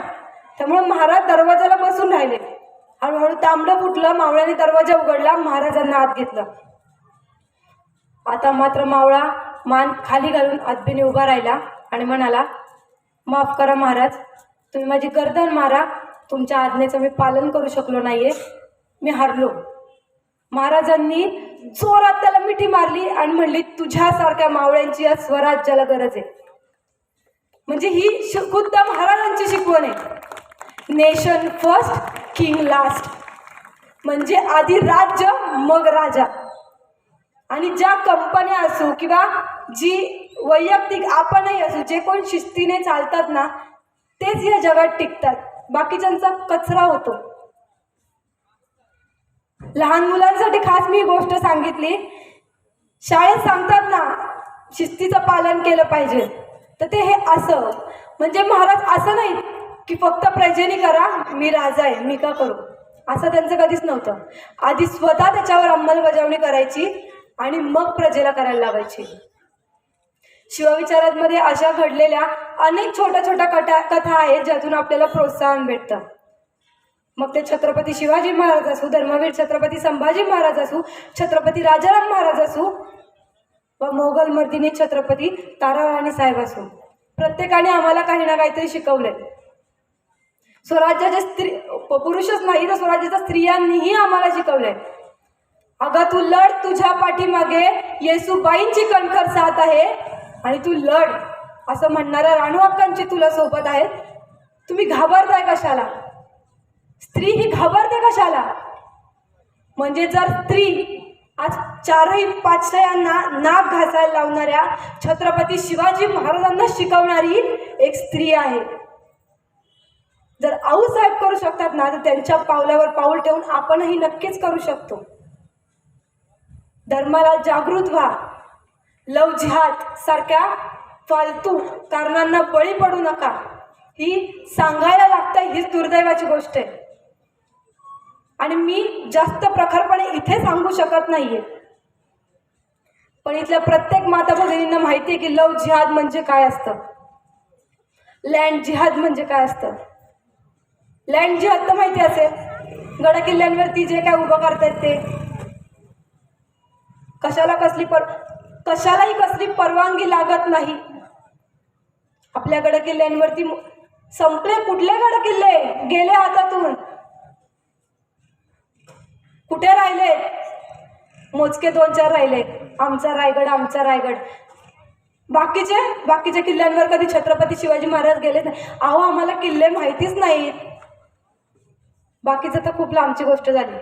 त्यामुळे महाराज दरवाजाला बसून राहिले. हळूहळू तांबडं फुटलं, मावळ्याने दरवाजा उघडला, महाराजांना आत घेतलं. आता मात्र मावळा मान खाली घालून आदबीने उभा राहिला आणि म्हणाला, माफ करा महाराज, तुम्ही माझी गर्दन मारा, तुमच्या आज्ञेचं मी पालन करू शकलो नाहीये, मी हारलो. महाराजांनी जोरात त्याला मिठी मारली आणि म्हणली, तुझ्यासारख्या मावळ्यांची या स्वराज्याला गरज आहे. म्हणजे ही खुद्द महाराजांची शिकवण आहे. Nation first, king last. म्हणजे आधी राज्य मग राजा. आणि ज्या कंपन्या असो किंवा जी वैयक्तिक आपणही असू, जे कोण शिस्तीने चालतात ना तेच या जगात टिकतात, बाकीच्यांचा कचरा होतो. लहान मुलांसाठी खास मी गोष्ट सांगितली. शाळेत सांगतात ना शिस्तीचं पालन केलं पाहिजे, तर ते हे असं. म्हणजे महाराज असं नाही की फक्त प्रजेने करा, मी राजा आहे मी का करू, असं त्यांचं कधीच नव्हतं. आधी स्वतः त्याच्यावर अंमलबजावणी करायची आणि मग प्रजेला करायला लावायची. शिवविचारांमध्ये अशा घडलेल्या अनेक छोट्या छोट्या कथा आहेत ज्यातून आपल्याला प्रोत्साहन भेटतं. मग ते छत्रपती शिवाजी महाराज असू, धर्मवीर छत्रपती संभाजी महाराज असू, छत्रपती राजाराम महाराज असू व मोगल मर्दिनी छत्रपती ताराराणी साहेब असू, प्रत्येकाने आम्हाला काही ना काहीतरी शिकवले. स्वराज्याच्या पुरुषच नाही तर स्वराज्याच्या स्त्रियांनीही आम्हाला शिकवले. अगं तू लढ, तुझ्या पाठीमागे येसूबाईंची कणखर साथ आहे आणि तू लढ असं म्हणणाऱ्या राणू अक्कांची तुला सोबत आहे. तुम्ही घाबरताय कशाला? स्त्री ही घाबरते कशाला? म्हणजे जर स्त्री आज चारही पाचयांना नाक घासायला लावणाऱ्या छत्रपती शिवाजी महाराजांना शिकवणारी एक स्त्री आहे. जर आऊसाहेब करू शकतात ना, तर त्यांच्या पावलावर पाऊल ठेवून आपणही नक्कीच करू शकतो. धर्माला जागृत व्हा. लव जिहाद सारख्या फालतू कारणांना बळी पडू नका. ही सांगायला लागतंय, हीच दुर्दैवाची गोष्ट आहे. आणि मी जास्त प्रखरपणे इथे सांगू शकत नाहीये, पण इथल्या प्रत्येक माता भगिनींना माहिती आहे की लव जिहाद म्हणजे काय असतं, लँड जिहाद म्हणजे काय असतं. लँड जिहाद तर माहिती असेल, गड किल्ल्यांवरती जे काय उभं करतायत ते. कशालाही कसली परवानगी लागत नाही. आपल्या गड किल्ल्यांवरती संपले कुठले गड किल्ले, गेले हातातून. कुठे राहिले? मोजके 2-4 राहिले. आमचा रायगड, आमचा रायगड. बाकीच्या किल्ल्यांवर कधी छत्रपती शिवाजी महाराज गेले नाही. अहो आम्हाला किल्ले माहितीच नाहीत. बाकीचं तर खूप लांबची गोष्ट झाली.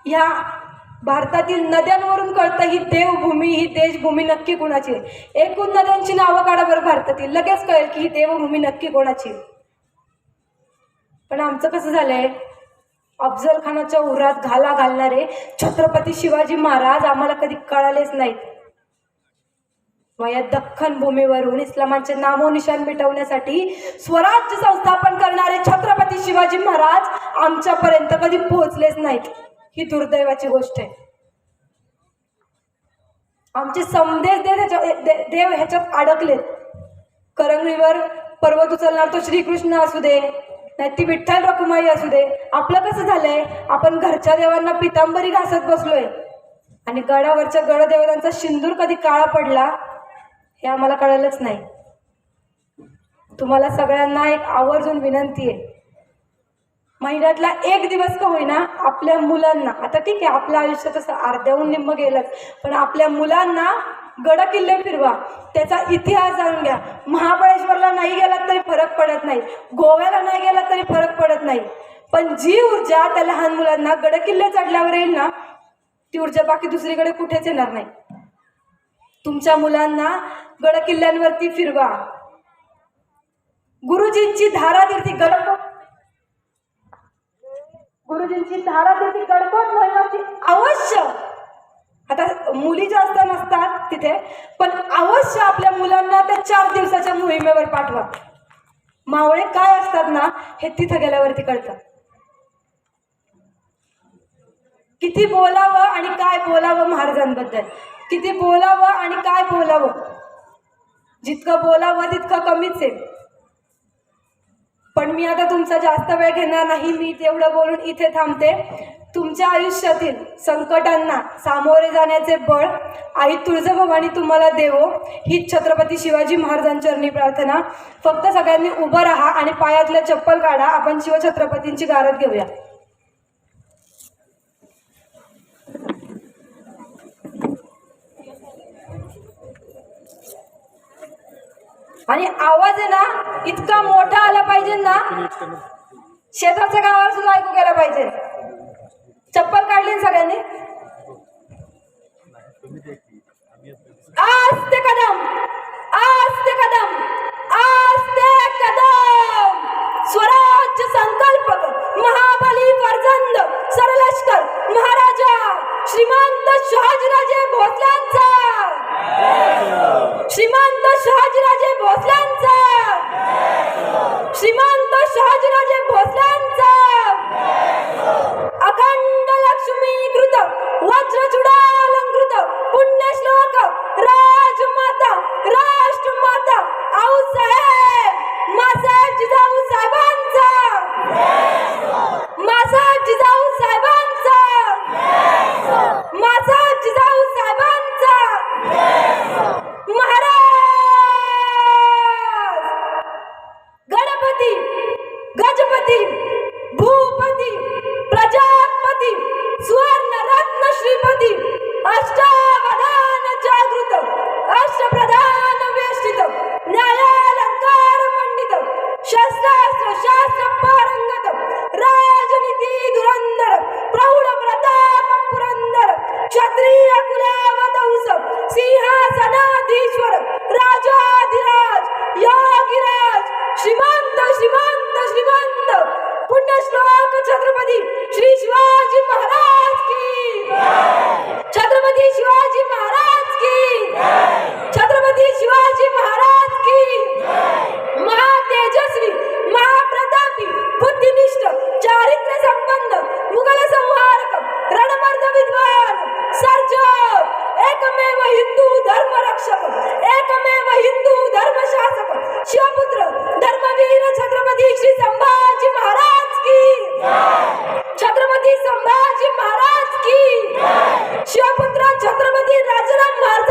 ह्या भारतातील नद्यांवरून कळतं ही देवभूमी, ही देशभूमी नक्की कोणाची आहे. एकूण नद्यांची नावं काढा बरं भारतातील, लगेच कळेल की ही देवभूमी नक्की कोणाची. पण आमचं कसं झालंय, अफजल खानाच्या उरात घाला घालणारे छत्रपती शिवाजी महाराज आम्हाला कधी कळालेच नाहीत. या दख्खन भूमीवरून इस्लामाचे नामोनिशान मिटवण्यासाठी स्वराज्य संस्थापन करणारे छत्रपती शिवाजी महाराज आमच्यापर्यंत कधी पोहोचलेच नाहीत. ही दुर्दैवाची गोष्ट आहे. आमचे संदेश देव ह्याच्यात अडकलेत. करंगळीवर पर्वत उचलणार तो श्रीकृष्ण असू दे, नाही ती विठ्ठल रखुमाई असू दे, आपलं कसं झालंय, आपण घरच्या देवांना पितांबरी घासत बसलोय आणि गडावरच्या गडदेवतांचा सिंदूर कधी काळा पडला हे आम्हाला कळलंच नाही. तुम्हाला सगळ्यांना एक आवर्जून विनंती आहे, महिन्यातला एक दिवस का होईना आपल्या मुलांना, आता ठीक आहे आपलं आयुष्य तसं अर्ध्याहून निम्म गेलंच, पण आपल्या मुलांना गड किल्ले फिरवा, त्याचा इतिहास जाणून घ्या. महाबळेश्वरला नाही गेलात तरी फरक पडत नाही, गोव्याला नाही गेलात तरी फरक पडत नाही, पण जी ऊर्जा त्या लहान मुलांना गड किल्ले चढल्यावर येईल ना, ती ऊर्जा बाकी दुसरीकडे कुठेच येणार नाही. तुमच्या मुलांना गड किल्ल्यांवरती फिरवा. गुरुजींची धारातीर्थी गडकोट मोहिमाची अवश्य, आता मुली जास्त नसतात तिथे, पण अवश्य आपल्या मुलांना त्या 4 दिवसाच्या मोहिमेवर पाठवा. मावळे काय असतात ना हे तिथं गेल्यावरती कळतं. किती बोलावं आणि काय बोलावं महाराजांबद्दल, किती बोलावं आणि काय बोलावं, जितकं बोलावं तितकं कमीच आहे. पण मी आता तुमचा जास्त वेळ घेणार नाही, मी तेवढं बोलून इथे थांबते. तुमच्या आयुष्यातील संकटांना सामोरे जाण्याचे बळ आई तुळजाभवानी तुम्हाला देवो, हीच छत्रपती शिवाजी महाराजांचरणी प्रार्थना. फक्त सगळ्यांनी उभं राहा आणि पायातलं चप्पल काढा, आपण शिवछत्रपतींची गारद घेऊया. आणि आवाज आहे ना इतका मोठा आला पाहिजे ना, शेजारच्या गावाला सुद्धा ऐकू गेला पाहिजे. चप्पल काढली सगळ्यांनी. आस्ते कदम, आस्ते कदम, आस्ते कदम. स्वराज्य संकल्पक महाबली फर्जंद सरलष्कर महाराजा श्रीमंत शहाजीराजे भोसल्यांचा, श्रीमंत शहाजीराजे भोसल्यांचा, श्रीमंत शहाजीराजे भोसल्यांचा. अखंड लक्ष्मीकृत वज्रचूडालंकृत पुण्यश्लोक राजमाता राष्ट्रमाता आऊसाहेब मासाहेब जिजाऊ साहेबांचा, मासाहेब जिजाऊ साहेबांचा, मासाहेब जिजाऊ साहेबांचा. महाराज गणपती गजपती भूपती प्रजापती सुवर्ण रत्न श्रीपती अष्टावधान जागृत अष्टप्रधान वेष्टित न्यायालंकार मंडित शस्त्रास्त्र शास्त्र पारंगत राजनीती धुरंधर प्रौढ प्रताप पुरंदर क्षत्रिय कुलावतंस सिंहासनाधीश्वर राजाधिराज योगीराज श्रीमंत श्रीमंत श्रीमंत पुण्यश्लोक छत्रपती श्री शिवाजी महाराज की, छत्रपती शिवाजी महाराज की, छत्रपती शिवाजी महाराज की. महातेजस्वी महाप्रतापी बुद्धिनिष्ठ चारित्र्य संपन्न मुघल संहारक रणमर्द विद्वान सर्जक एकमेव हिंदू धर्म रक्षक एकमेव हिंदू धर्म शासक शिवपुत्र धर्मवीर छत्रपती श्री संभाजी महाराज की, छत्रपती संभाजी महाराज की. शिवपुत्र छत्रपती राजाराम महाराज